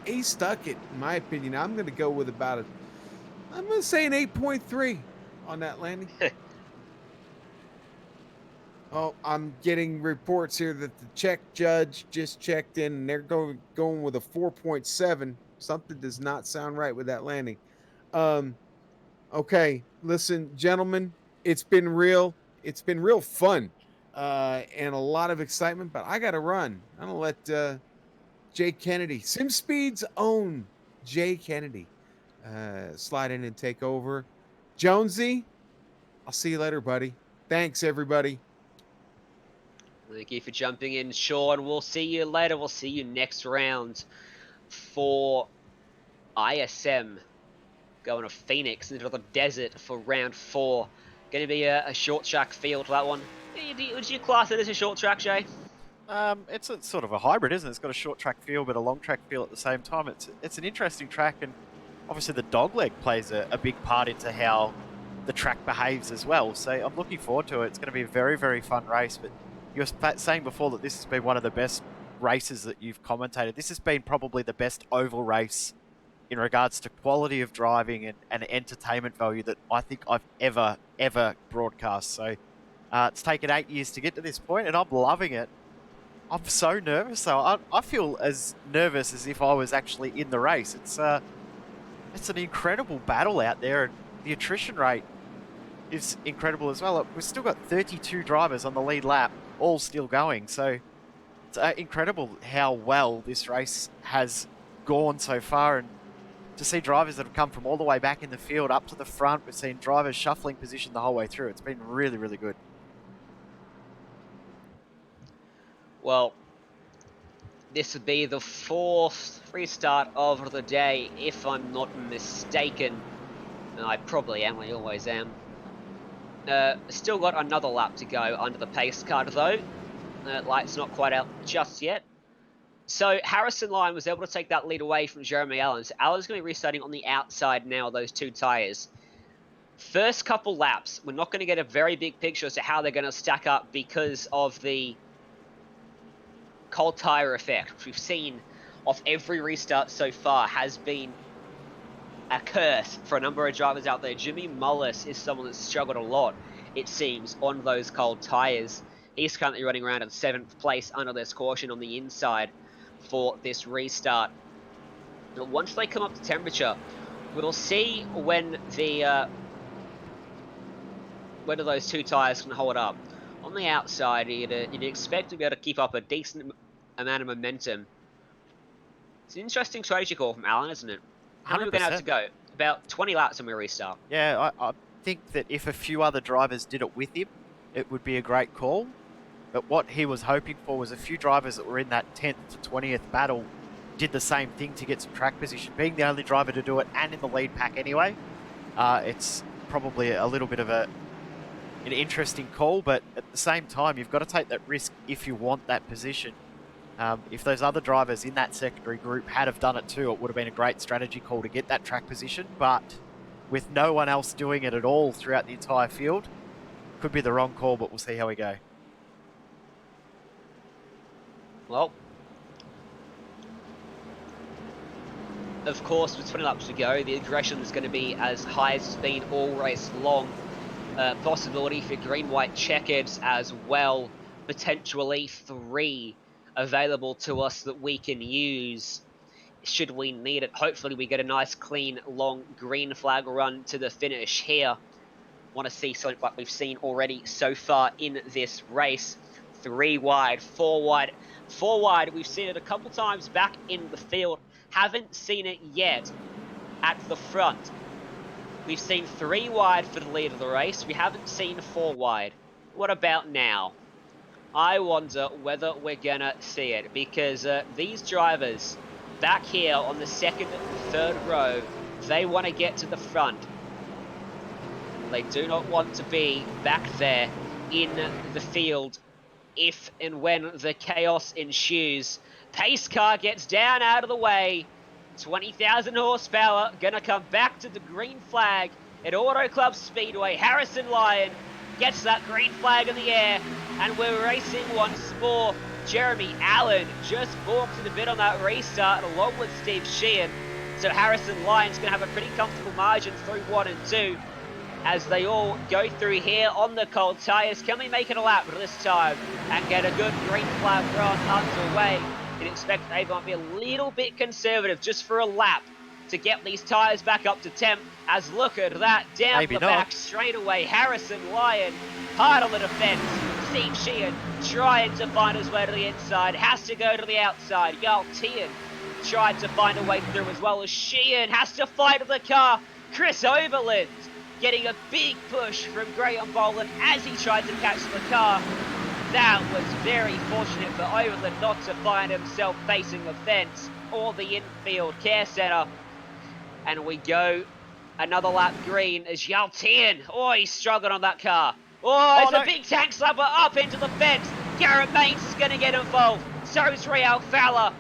S6: He stuck it, in my opinion. I'm going to go with I'm going to say an 8.3 on that landing. Oh, I'm getting reports here that the check judge just checked in, and they're going with a 4.7. Something does not sound right with that landing. Okay, listen, gentlemen, it's been real. It's been real fun and a lot of excitement, but I got to run. I'm going to let Jay Kennedy, SimSpeed's own Jay Kennedy, slide in and take over. Jonesy, I'll see you later, buddy. Thanks, everybody.
S5: Thank you for jumping in, Sean. We'll see you later. We'll see you next round for ISM. Going to Phoenix into the desert for round 4. Going to be a short track field for that one. Would you class it as a short track, Jay?
S9: It's a sort of a hybrid, isn't it? It's got a short track feel, but a long track feel at the same time. It's an interesting track, and obviously the dogleg plays a big part into how the track behaves as well. So I'm looking forward to it. It's going to be a very, very fun race. But you were saying before that this has been one of the best races that you've commentated. This has been probably the best oval race in regards to quality of driving and entertainment value that I think I've ever broadcast. So it's taken 8 years to get to this point, and I'm loving it. I'm so nervous. So I feel as nervous as if I was actually in the race. It's an incredible battle out there, and the attrition rate is incredible as well. We've still got 32 drivers on the lead lap, all still going. So it's incredible how well this race has gone so far, and to see drivers that have come from all the way back in the field up to the front. We've seen drivers shuffling position the whole way through. It's been really, really good.
S5: Well, this would be the 4th restart of the day, if I'm not mistaken. I probably am, I always am. Still got another lap to go under the pace card though. Light's not quite out just yet. So Harrison Lyon was able to take that lead away from Jeremy Allen. So Allen's going to be restarting on the outside now, those 2 tyres. First couple laps, we're not going to get a very big picture as to how they're going to stack up because of the cold tyre effect, which we've seen off every restart so far has been a curse for a number of drivers out there. Jimmy Mullis is someone that's struggled a lot, it seems, on those cold tyres. He's currently running around in 7th place under this caution on the inside for this restart. But once they come up to temperature, we'll see when the whether those 2 tyres can hold up. On the outside, you'd expect to be able to keep up a decent amount of momentum. It's an interesting strategy call from Alan, isn't it? How many are we going to have to go? About 20 laps when we restart.
S9: Yeah, I think that if a few other drivers did it with him, it would be a great call. But what he was hoping for was a few drivers that were in that 10th to 20th battle did the same thing to get some track position. Being the only driver to do it and in the lead pack anyway, it's probably a little bit of an interesting call, but at the same time, you've got to take that risk if you want that position. If those other drivers in that secondary group had have done it too, it would have been a great strategy call to get that track position, but with no one else doing it at all throughout the entire field, could be the wrong call, but we'll see how we go.
S5: Well, of course, with 20 laps to go, the aggression is going to be as high as it's been all race long. Possibility for green-white checkers as well. Potentially 3 available to us that we can use should we need it. Hopefully we get a nice, clean, long green flag run to the finish here. Want to see something like we've seen already so far in this race. 3 wide, 4 wide. 4 wide, we've seen it a couple times back in the field. Haven't seen it yet at the front. We've seen 3 wide for the lead of the race. We haven't seen 4 wide. What about now? I wonder whether we're going to see it, because these drivers back here on the 2nd and 3rd row, they want to get to the front. They do not want to be back there in the field if and when the chaos ensues. Pace car gets down out of the way. 20,000 horsepower, gonna come back to the green flag at Auto Club Speedway. Harrison Lyon gets that green flag in the air, and we're racing once more. Jeremy Allen just balked a bit on that restart along with Steve Sheehan. So Harrison Lyon's gonna have a pretty comfortable margin through 1 and 2 as they all go through here on the cold tyres. Can we make it a lap this time and get a good green flag run underway? You'd expect they might be a little bit conservative just for a lap to get these tyres back up to temp. As look at that, down
S9: Maybe
S5: the
S9: not.
S5: back straight away. Harrison Lyon, hard on the defence. Steve Sheehan trying to find his way to the inside, has to go to the outside. Yarl Tian tried to find a way through as well as Sheehan has to fight the car. Chris Oberland getting a big push from Graham Boland as he tried to catch the car. That was very fortunate for Overland not to find himself facing the fence or the infield care centre. And we go another lap green as Yarl Tian. Oh, he's struggling on that car. Oh, it's a big tank slapper up into the fence. Garrett Bates is going to get involved. So is Real Fowler.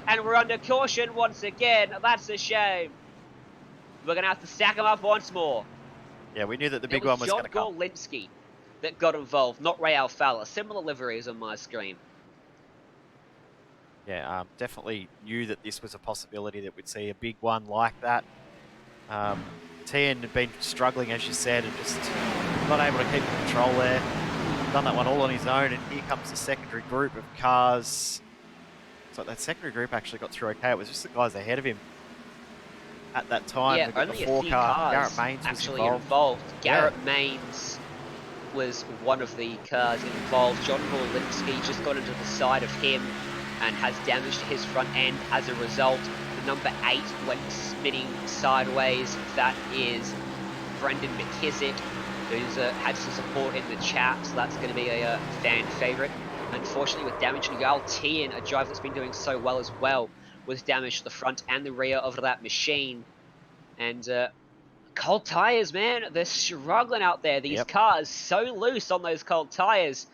S5: And we're under caution once again. That's a shame. We're going to have to stack them up once more.
S9: Yeah, we knew that the
S5: It
S9: big
S5: was
S9: one was
S5: John
S9: going to come.
S5: Gorlinski that got involved, not Ray Alfala. Similar liveries on my screen.
S9: Yeah, definitely knew that this was a possibility that we'd see a big one like that. Tian had been struggling, as you said, and just not able to keep control there. Done that one all on his own, and here comes the secondary group of cars. So that secondary group actually got through okay. It was just the guys ahead of him at that time.
S5: Yeah,
S9: We've got
S5: only
S9: the
S5: a
S9: 4
S5: few
S9: car.
S5: cars
S9: Garrett Maines was
S5: actually
S9: involved.
S5: Garrett
S9: Yeah.
S5: Maines was one of the cars involved. John Gorlinski just got into the side of him and has damaged his front end as a result. The number 8 went spinning sideways. That is Brendan McKissick, who's had some support in the chat, so that's going to be a fan favourite. Unfortunately, with damage to Yal Tian, a driver that's been doing so well as well, was damaged to the front and the rear of that machine. And cold tyres, man, they're struggling out there. These cars so loose on those cold tyres.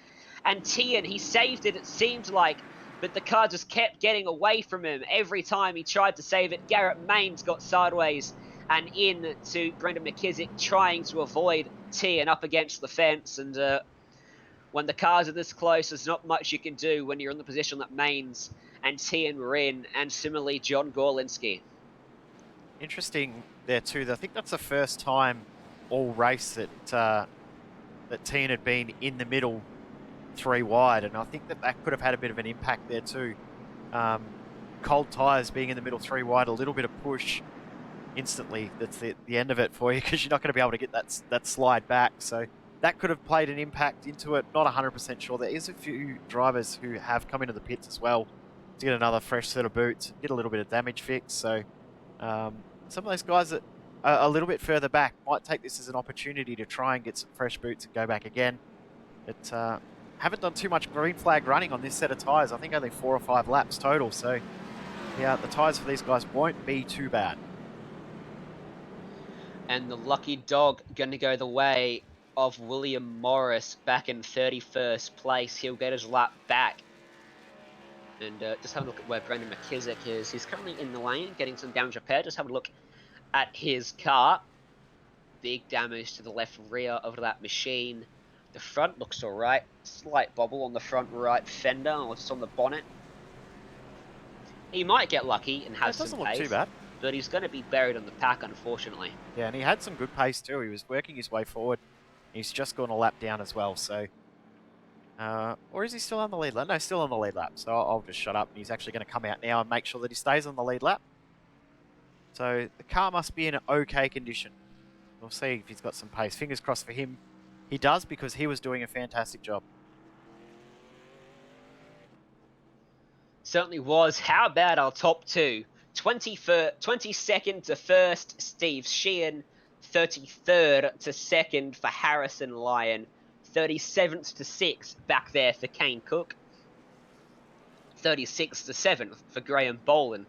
S5: And Tian, he saved it, it seemed like, but the car just kept getting away from him. Every time he tried to save it, Garrett Maines got sideways and in to Brendan McKissick, trying to avoid Tian up against the fence. And when the cars are this close, there's not much you can do when you're in the position that Maines and Tian were in, and similarly John Gorlinski.
S9: Interesting there too. I think that's the first time all race that that Tian had been in the middle 3 wide, and I think that could have had a bit of an impact there too. Cold tyres being in the middle 3 wide, a little bit of push instantly. That's the end of it for you, because you're not going to be able to get that slide back. So that could have played an impact into it. Not 100% sure. There is a few drivers who have come into the pits as well to get another fresh set of boots, get a little bit of damage fixed. So some of those guys that are a little bit further back might take this as an opportunity to try and get some fresh boots and go back again. But haven't done too much green flag running on this set of tyres. I think only 4 or 5 laps total. So yeah, the tyres for these guys won't be too bad.
S5: And the lucky dog going to go the way of William Morris back in 31st place. He'll get his lap back. And just have a look at where Brendan McKissick is. He's currently in the lane, getting some damage repaired. Just have a look at his car. Big damage to the left rear of that machine. The front looks alright. Slight bobble on the front right fender, or just on the bonnet. He might get lucky and have some pace. It doesn't look too bad. But he's going to be buried on the pack, unfortunately.
S9: Yeah, and he had some good pace too. He was working his way forward. He's just gone a lap down as well, so... or is he still on the lead lap? No, still on the lead lap. So I'll just shut up. He's actually going to come out now and make sure that he stays on the lead lap. So the car must be in an okay condition. We'll see if he's got some pace. Fingers crossed for him. He does, because he was doing a fantastic job.
S5: Certainly was. How about our top two? 22nd to 1st, Steve Sheehan. 33rd to 2nd for Harrison Lyon. 37th to 6th back there for Kane Cook. 36th to 7th for Graham Boland.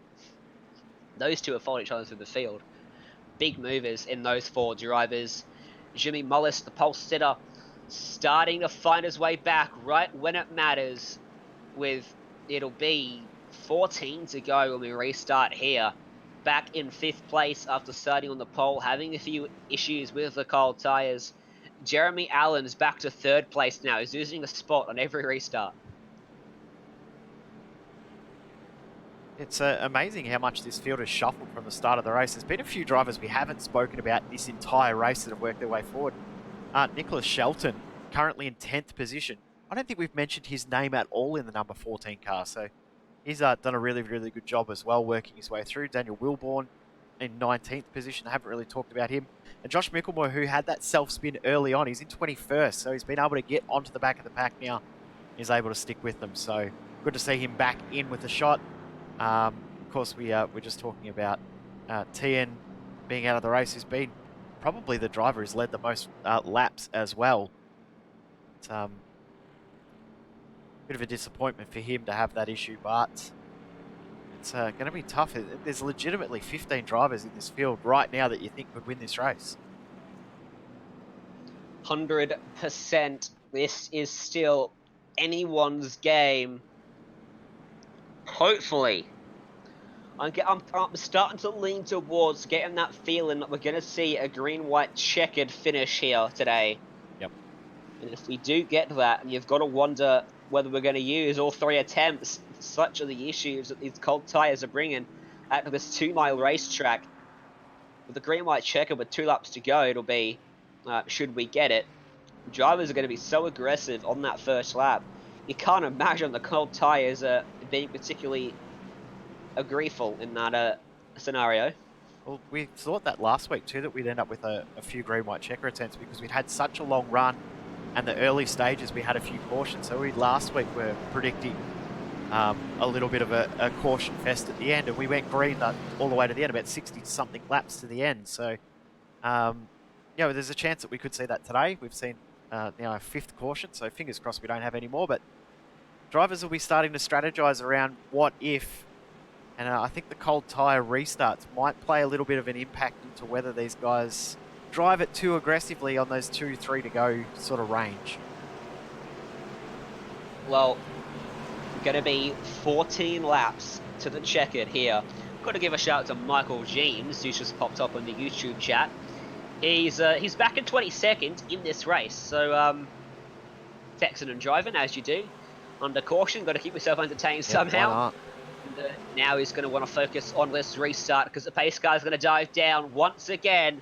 S5: Those two have followed each other through the field. Big movers in those 4 drivers. Jimmy Mullis, the pole sitter, starting to find his way back right when it matters, with it'll be 14 to go when we restart here. Back in 5th place after starting on the pole, having a few issues with the cold tyres. Jeremy Allen's back to 3rd place now. He's losing a spot on every restart.
S9: It's amazing how much this field has shuffled from the start of the race. There's been a few drivers we haven't spoken about this entire race that have worked their way forward. Nicholas Shelton, currently in 10th position. I don't think we've mentioned his name at all in the number 14 car, so he's done a really, really good job as well, working his way through. Daniel Wilborn in 19th position. I haven't really talked about him. And Josh Mickelmore, who had that self-spin early on, he's in 21st, so he's been able to get onto the back of the pack now. He's able to stick with them, so good to see him back in with a shot. Of course, we're just talking about Tian being out of the race. He's been probably the driver who's led the most laps as well. It's bit of a disappointment for him to have that issue, but it's going to be tough. There's legitimately 15 drivers in this field right now that you think could win this race.
S5: 100%. This is still anyone's game. Hopefully, I'm starting to lean towards getting that feeling that we're going to see a green-white checkered finish here today.
S9: Yep.
S5: And if we do get that, you've got to wonder whether we're going to use all 3 attempts. Such are the issues that these cold tyres are bringing at this 2-mile racetrack. With the green-white checker with 2 laps to go, it'll be, should we get it, drivers are going to be so aggressive on that first lap. You can't imagine the cold tyres being particularly agreeful in that scenario.
S9: Well, we thought that last week too, that we'd end up with a few green-white checker attempts because we'd had such a long run, and the early stages we had a few cautions. So last week were predicting a little bit of a caution fest at the end, and we went green all the way to the end, about 60-something laps to the end. So, there's a chance that we could see that today. We've seen a 5th caution, so fingers crossed we don't have any more. But drivers will be starting to strategize around what if. And I think the cold tyre restarts might play a little bit of an impact into whether these guys drive it too aggressively on those 2-3 to go sort of range.
S5: Well, going to be 14 laps to the checkered here. Got to give a shout out to Michael James, who's just popped up on the YouTube chat. He's back in 22nd in this race, so texting and driving as you do. Under caution, got to keep yourself entertained somehow. And, now he's going to want to focus on this restart because the pace car is going to dive down once again.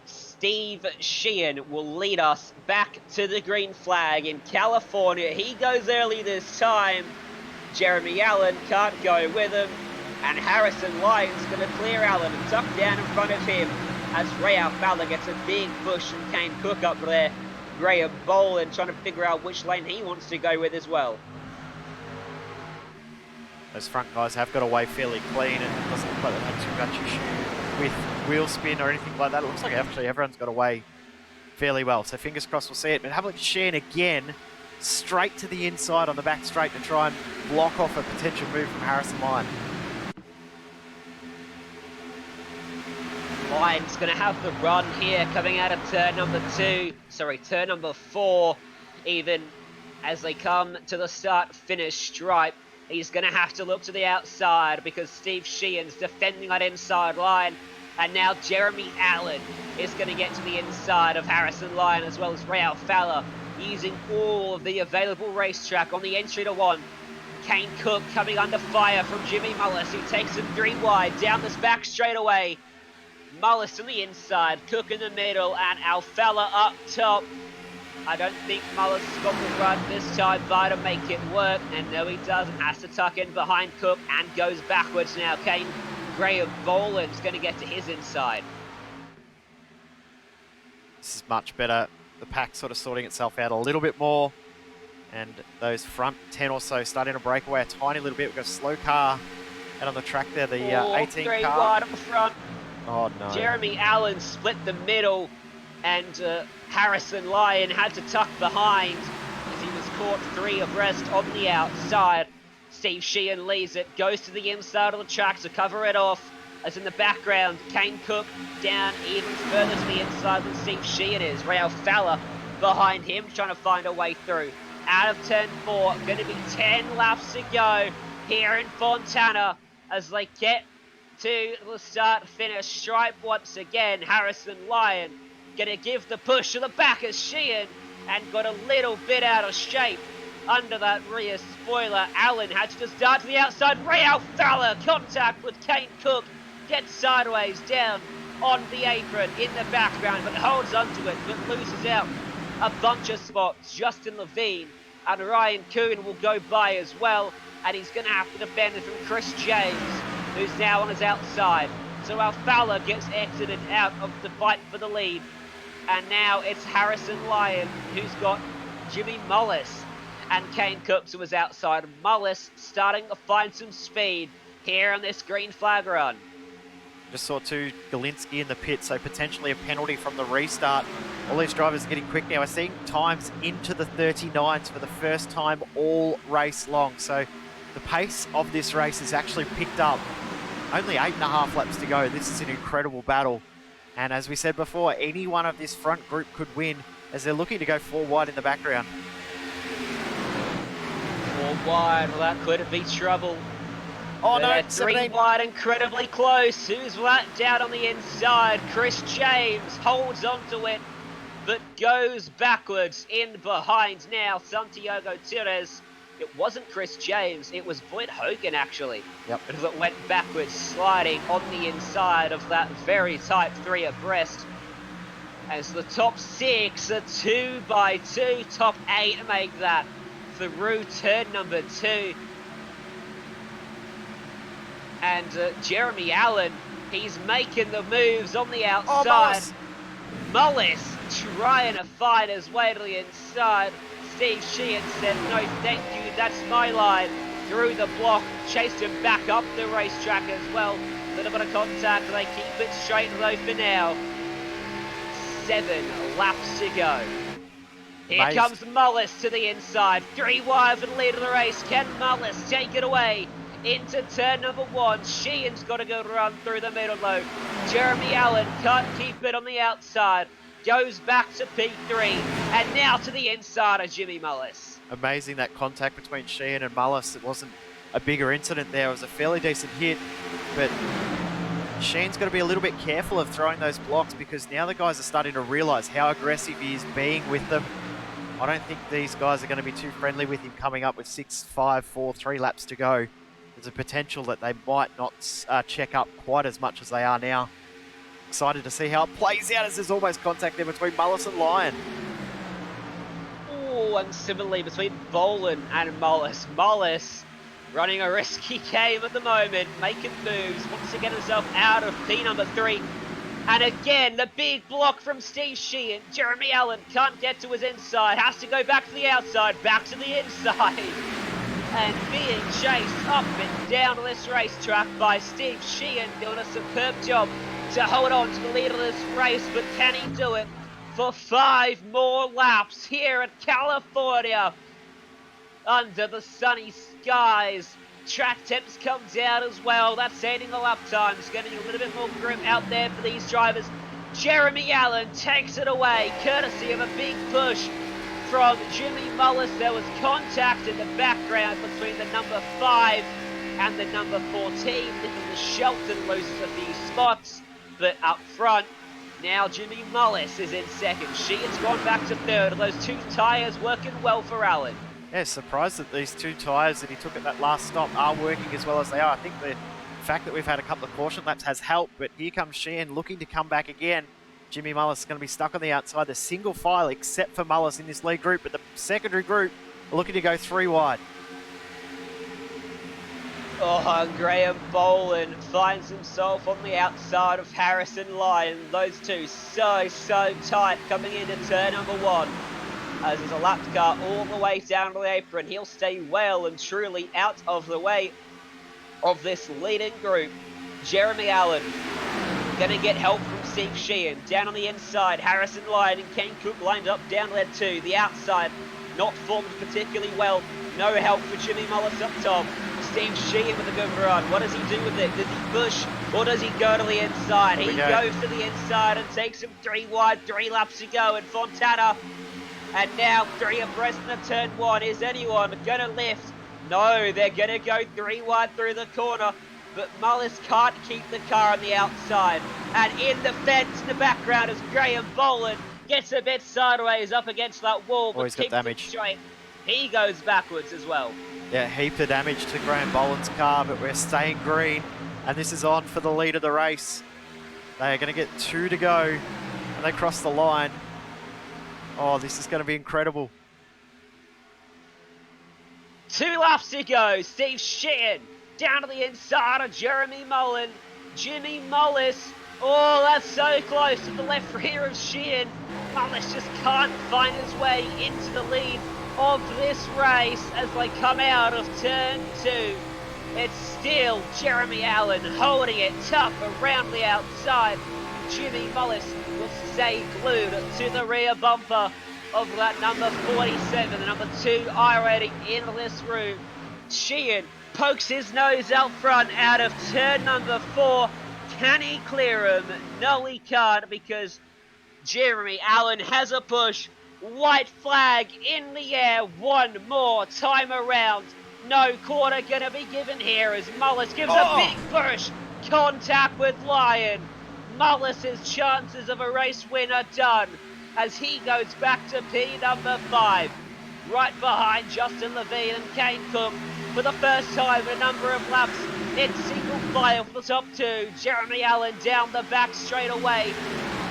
S5: Steve Sheehan will lead us back to the green flag in California. He goes early this time. Jeremy Allen can't go with him. And Harrison Lyon's going to clear Allen and tuck down in front of him as Ralph Fowler gets a big push from Kane Cook up there. Graham Boland trying to figure out which lane he wants to go with as well.
S9: Those front guys have got away fairly clean, and it doesn't look like they've had too much issue with wheel spin or anything like that. It looks like actually everyone's got away fairly well. So fingers crossed we'll see it. But have a look at Sheehan again, straight to the inside on the back straight to try and block off a potential move from Harrison Lyon.
S5: Lyon's going to have the run here coming out of turn number 4, even as they come to the start-finish stripe. He's going to have to look to the outside because Steve Sheehan's defending that inside line. And now Jeremy Allen is going to get to the inside of Harrison Lyon as well as Ralph Fowler, using all of the available racetrack on the entry to 1. Kane Cook coming under fire from Jimmy Mullis, who takes him 3 wide down this back straightaway. Mullis on the inside, Cook in the middle, and Alfella up top. I don't think Mullis has got the run this time by to make it work, and no he doesn't, has to tuck in behind Cook and goes backwards now. Graham Boland's going to get to his inside.
S9: This is much better. The pack sort of sorting itself out a little bit more, and those front 10 or so starting to break away a tiny little bit. We've got a slow car out on the track there, the 18
S5: 3
S9: car.
S5: wide up the front.
S9: Oh no.
S5: Jeremy Allen split the middle, and Harrison Lyon had to tuck behind as he was caught 3 abreast on the outside. Steve Sheehan leads it, goes to the inside of the track to cover it off. As in the background, Kane Cook down even further to the inside than Steve Sheehan is. Ralph Fowler behind him, trying to find a way through. Out of turn 4, going to be 10 laps to go here in Fontana as they get to the start-finish stripe once again. Harrison Lyon going to give the push to the back of Sheehan and got a little bit out of shape under that rear spoiler. Allen had to just dart to the outside. Ralph Fowler, contact with Kane Cook, gets sideways down on the apron in the background, but holds onto it, but loses out a bunch of spots. Justin Levine and Ryan Kuhn will go by as well, and he's going to have to defend from Chris James, who's now on his outside. So Fowler gets exited out of the fight for the lead, and now it's Harrison Lyon who's got Jimmy Mullis and Kane Cook, who was outside. Mullis starting to find some speed here on this green flag run.
S9: Just saw Galinsky in the pit, so potentially a penalty from the restart. All these drivers are getting quick now. We're seeing times into the 39s for the first time all race long. So the pace of this race has actually picked up. Only 8.5 laps to go. This is an incredible battle. And as we said before, any one of this front group could win as they're looking to go 4 wide in the background.
S5: 4 wide, well that could be trouble.
S9: Oh no,
S5: They're 3
S9: 17.
S5: wide, incredibly close. Who's that down on the inside? Chris James holds onto it, but goes backwards in behind now. Santiago Tires. It wasn't Chris James, it was Boyd Hogan actually.
S9: Yep.
S5: That went backwards, sliding on the inside of that very tight 3 abreast. As the top 6, a 2x2, top 8 make that through turn number 2. And Jeremy Allen, he's making the moves on the outside. Mullis trying to find his way to the inside. Steve Sheehan said, no thank you, that's my line. Through the block, chased him back up the racetrack as well. Little bit of contact, they keep it straight though for now. 7 laps to go. Here
S9: Amazing.
S5: comes Mullis to the inside. 3 wide for the lead of the race. Can Mullis take it away? Into turn number 1. Sheehan's got to go run through the middle though. Jeremy Allen can't keep it on the outside. Goes back to P3. And now to the inside of Jimmy Mullis.
S9: Amazing that contact between Sheehan and Mullis. It wasn't a bigger incident there. It was a fairly decent hit. But Sheehan's got to be a little bit careful of throwing those blocks because now the guys are starting to realise how aggressive he is being with them. I don't think these guys are going to be too friendly with him coming up with 6, 5, 4, 3 laps to go. There's a potential that they might not check up quite as much as they are now. Excited to see how it plays out as there's almost contact there between Mullis and Lyon.
S5: Oh, and similarly between Boland and Mullis. Mullis running a risky game at the moment, making moves, wants to get himself out of P number 3. And again, the big block from Steve Sheehan. Jeremy Allen can't get to his inside, has to go back to the outside, back to the inside. And being chased up and down this racetrack by Steve Sheehan, doing a superb job to hold on to the lead of this race, but can he do it for 5 more laps here at California? Under the sunny skies, track temps come down as well. That's aiding the lap times, getting a little bit more grip out there for these drivers. Jeremy Allen takes it away, courtesy of a big push from Jimmy Mullis. There was contact in the background between the number 5 and the number 14. Nicholas Shelton loses a few spots, but up front, now Jimmy Mullis is in second. Sheehan's gone back to third. Those 2 tyres working well for Allen.
S9: Yeah, surprised that these 2 tyres that he took at that last stop are working as well as they are. I think the fact that we've had a couple of caution laps has helped, but here comes Sheehan looking to come back again. Jimmy Mullis is going to be stuck on the outside. The single file except for Mullis in this lead group, but the secondary group are looking to go 3 wide.
S5: Oh, Graham Boland finds himself on the outside of Harrison Lyon. Those 2 so tight coming into turn number 1. As there's a lap car all the way down to the apron. He'll stay well and truly out of the way of this leading group. Jeremy Allen going to get help from Steve Sheehan. Down on the inside, Harrison Lyon and Kane Cook lined up down there too. The outside not formed particularly well. No help for Jimmy Mullis up top. Steve Sheehan with a good run. What does he do with it? Does he push or does he go to the inside? He goes to the inside and takes him 3 wide, 3 laps to go. And Fontana, and now 3 abreast in the turn 1. Is anyone going to lift? No, they're going to go 3 wide through the corner. But Mullis can't keep the car on the outside. And in the fence in the background is Graham Boland. Gets a bit sideways up against that wall, but
S9: he's got
S5: keeps
S9: damage.
S5: it straight. He goes backwards as well.
S9: Yeah, heap of damage to Graham Boland's car, but we're staying green. And this is on for the lead of the race. They are going to get 2 to go. And they cross the line. Oh, this is going to be incredible.
S5: 2 laps to go. Steve Sheehan down to the inside of Jeremy Mullen. Jimmy Mullis. Oh, that's so close to the left rear of Sheehan. Mullis just can't find his way into the lead of this race as they come out of turn 2. It's still Jeremy Allen holding it tough around the outside. Jimmy Mullis will stay glued to the rear bumper of that number 47, the number 2 iRacing in this room. Sheehan pokes his nose out front out of turn number 4. Can he clear him? No, he can't, because Jeremy Allen has a push. White flag in the air one more time around. No quarter gonna be given here as Mullis gives a big push. Contact with Lyon. Mullis's chances of a race win are done as he goes back to P number 5. Right behind Justin Levine and Kane Cook for the first time in a number of laps. It's single file for the top 2. Jeremy Allen down the back straight away.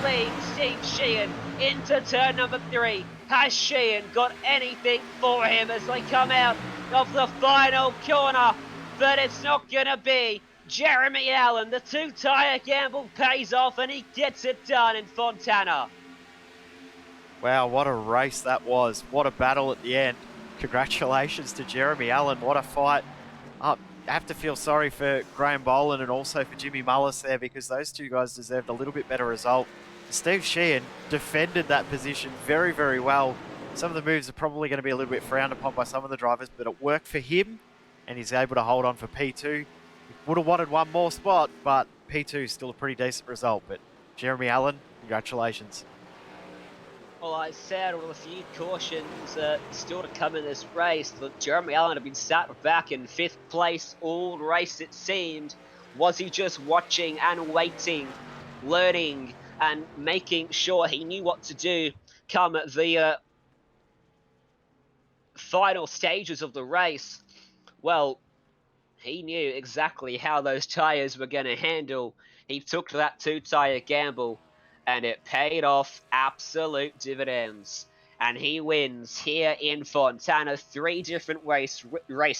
S5: Leading Steve Sheehan into turn number 3. Has Sheehan got anything for him as they come out of the final corner? But it's not gonna be. Jeremy Allen, the 2-tyre gamble pays off and he gets it done in Fontana.
S9: Wow, what a race that was. What a battle at the end. Congratulations to Jeremy Allen. What a fight. I have to feel sorry for Graham Boland and also for Jimmy Mullis there because those two guys deserved a little bit better result. Steve Sheehan defended that position very, very well. Some of the moves are probably going to be a little bit frowned upon by some of the drivers, but it worked for him and he's able to hold on for P2. Would have wanted one more spot, but P2 is still a pretty decent result. But Jeremy Allen, congratulations.
S5: Well, I said with a few cautions still to come in this race. Look, Jeremy Allen had been sat back in 5th place all race, it seemed. Was he just watching and waiting, learning and making sure he knew what to do come the final stages of the race? Well, he knew exactly how those tyres were going to handle. He took that 2-tyre gamble and it paid off absolute dividends. And he wins here in Fontana. 3 different race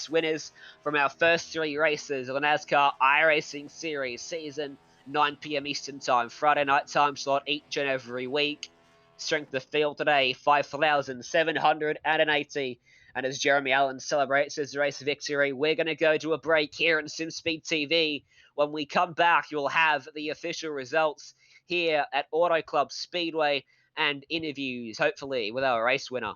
S5: winners from our first 3 races of the NASCAR iRacing Series season. 9 p.m. Eastern Time, Friday night time slot each and every week. Strength of field today, 5,780. And as Jeremy Allen celebrates his race victory, we're going to go to a break here on SimSpeed TV. When we come back, you'll have the official results here at Auto Club Speedway and interviews, hopefully, with our race winner.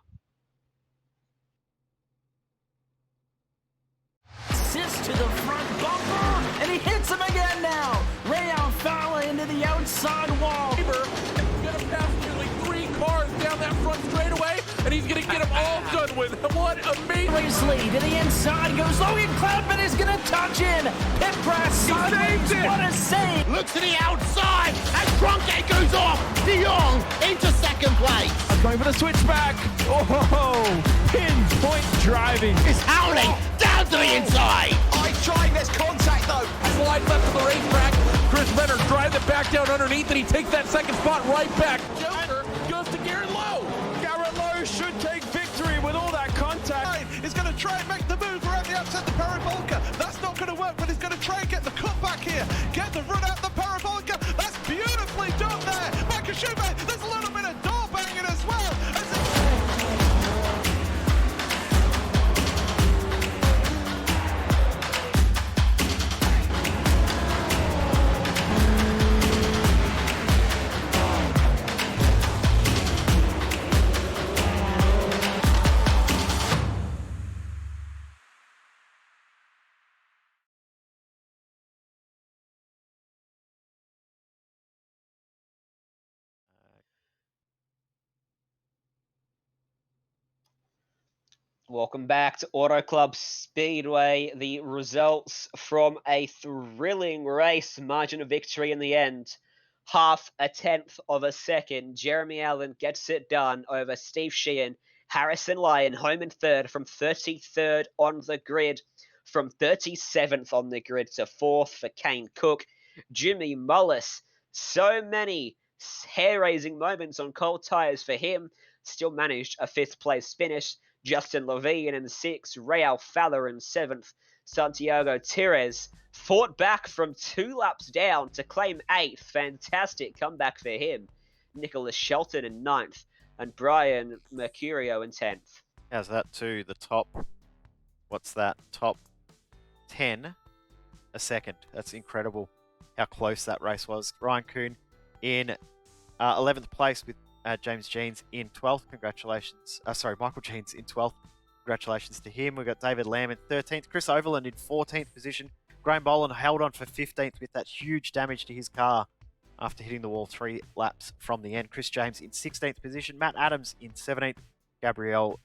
S8: Assists to the front bumper, and he hits him again now. Ray Alfala into the outside wall.
S2: He's going to pass nearly 3 cars down that front straightaway, and he's going to get them all done with. What amazing
S8: Race lead to the inside goes Logan Cloudman is going to touch in. Pit press sideways. What a save.
S4: Looks to the outside and Trunkgate goes off. De Jong into 2nd place.
S2: going for the switchback. Oh, pinpoint driving.
S4: It's howling down to the inside.
S2: Trying this contact though. Slide left to the racetrack. Chris Renner drives it back down underneath and he takes that 2nd spot right back. Joker goes to Garrett Lowe. Garrett Lowe should take victory with all that contact.
S10: He's going to try and make the move around the outside the parabolica. That's not going to work, but he's going to try and get the cut back here. Get the run out the parabolica. That's beautifully done there. Michael Schubert, there's a little bit of door banging as well.
S5: Welcome back to Auto Club Speedway. The results from a thrilling race, margin of victory in the end. 0.5 of a second. Jeremy Allen gets it done over Steve Sheehan. Harrison Lyon home in 3rd from 33rd on the grid. From 37th on the grid to 4th for Kane Cook. Jimmy Mullis, so many hair-raising moments on cold tyres for him. Still managed a 5th place finish. Justin Levine in 6th, Ray Alfala in 7th, Santiago Tires fought back from 2 laps down to claim 8th. Fantastic comeback for him. Nicholas Shelton in 9th, and Brian Mercurio in 10th.
S9: How's that to the top? What's that? Top 10 a second. That's incredible how close that race was. Ryan Kuhn in 11th place with James Jeans in 12th. Congratulations. Michael Jeans in 12th. Congratulations to him. We've got David Lamb in 13th. Chris Overland in 14th position. Graham Boland held on for 15th with that huge damage to his car after hitting the wall 3 laps from the end. Chris James in 16th position. Matt Adams in 17th. Gabriel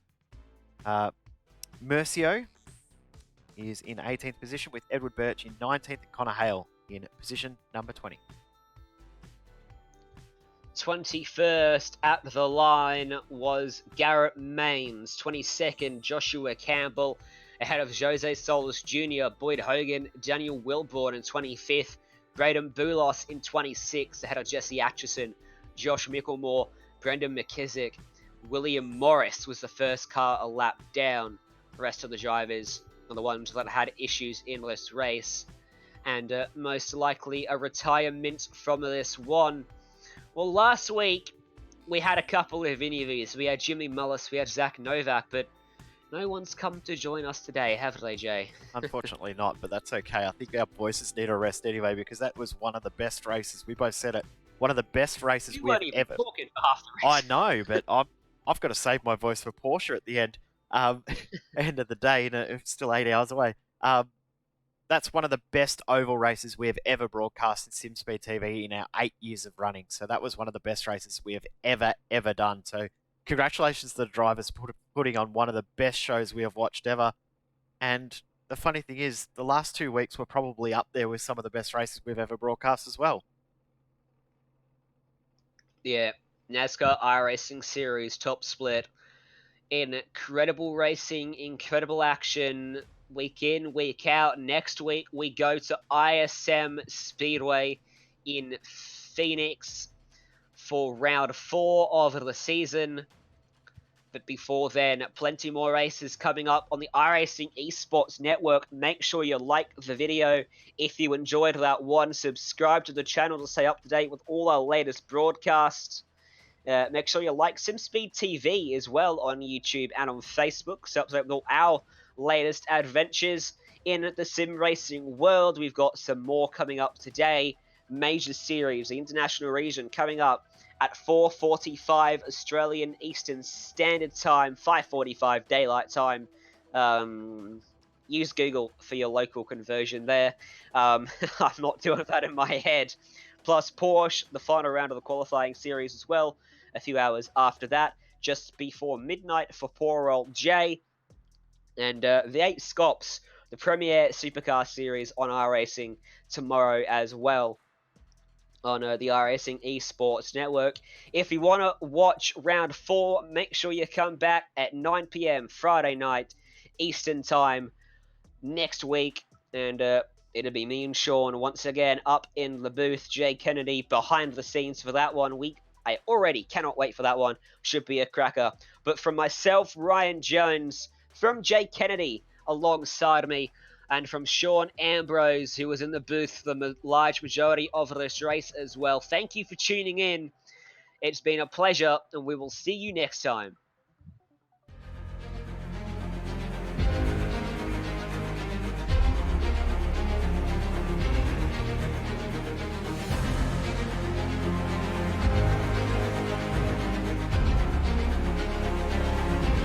S9: Mercio is in 18th position, with Edward Birch in 19th and Connor Hale in position number 20.
S5: 21st at the line was Garrett Maines. 22nd, Joshua Campbell, ahead of Jose Solis Jr., Boyd Hogan, Daniel Wilborn in 25th, Braden Boulos in 26th, ahead of Jesse Atchison, Josh Micklemore, Brendan McKissick. William Morris was the first car a lap down. The rest of the drivers are the ones that had issues in this race. And most likely a retirement from this one. Well, last week we had a couple of interviews. We had Jimmy Mullis, we had Zach Novak, but no one's come to join us today, have they, Jay?
S9: Unfortunately not, but that's okay. I think our voices need a rest anyway, because that was one of the best races. We both said it. One of the best races
S5: You
S9: we've
S5: weren't even
S9: ever.
S5: talking for half the race.
S9: I know, but I've got to save my voice for Porsche at the end. End of the day, it's still 8 hours away. That's one of the best oval races we have ever broadcast in SimSpeed TV in our 8 years of running. So that was one of the best races we have ever done. So congratulations to the drivers putting on one of the best shows we have watched ever. And the funny thing is, the last 2 weeks were probably up there with some of the best races we've ever broadcast as well.
S5: Yeah, NASCAR iRacing Series top split. Incredible racing, incredible action, week in, week out. Next week we go to ISM Speedway in Phoenix for round 4 of the season. But before then, plenty more races coming up on the iRacing Esports Network. Make sure you like the video if you enjoyed that one. Subscribe to the channel to stay up to date with all our latest broadcasts. Make sure you like SimSpeed TV as well on YouTube and on Facebook. So up to date with all our latest adventures in the sim racing world. We've got some more coming up today. Major Series, the international region, coming up at 4:45 Australian Eastern Standard Time, 5:45 Daylight Time. Use Google for your local conversion there. I'm not doing that in my head. Plus Porsche, the final round of the qualifying series as well, a few hours after that, just before midnight for poor old Jay. And the 8 Scops, the Premier Supercar Series on iRacing tomorrow as well on the iRacing Esports Network. If you want to watch round 4, make sure you come back at 9 p.m. Friday night Eastern Time next week. And it'll be me and Sean once again up in the booth. Jay Kennedy behind the scenes for that one. I already cannot wait for that one. Should be a cracker. But from myself, Ryan Jones, from Jay Kennedy alongside me, and from Sean Ambrose, who was in the booth for the large majority of this race as well. Thank you for tuning in. It's been a pleasure, and we will see you next time.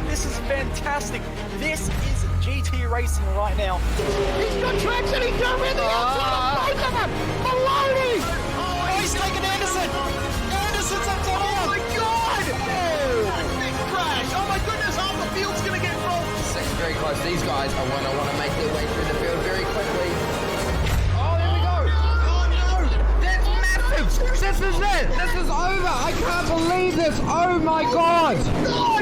S8: This is fantastic. This is GT racing right now.
S4: He's got traction, he's got rhythm, both of them! Maloney!
S8: Oh, he's taking Anderson. Anderson's up top.
S4: Oh my god! Big crash! Oh my goodness, half the field's gonna get rolled!
S3: Second very close. These guys are want to make their way through the field very quickly.
S4: Oh, there we go!
S3: Oh no! That's massive! This is it. This is over. I can't believe this. Oh my God.
S4: God!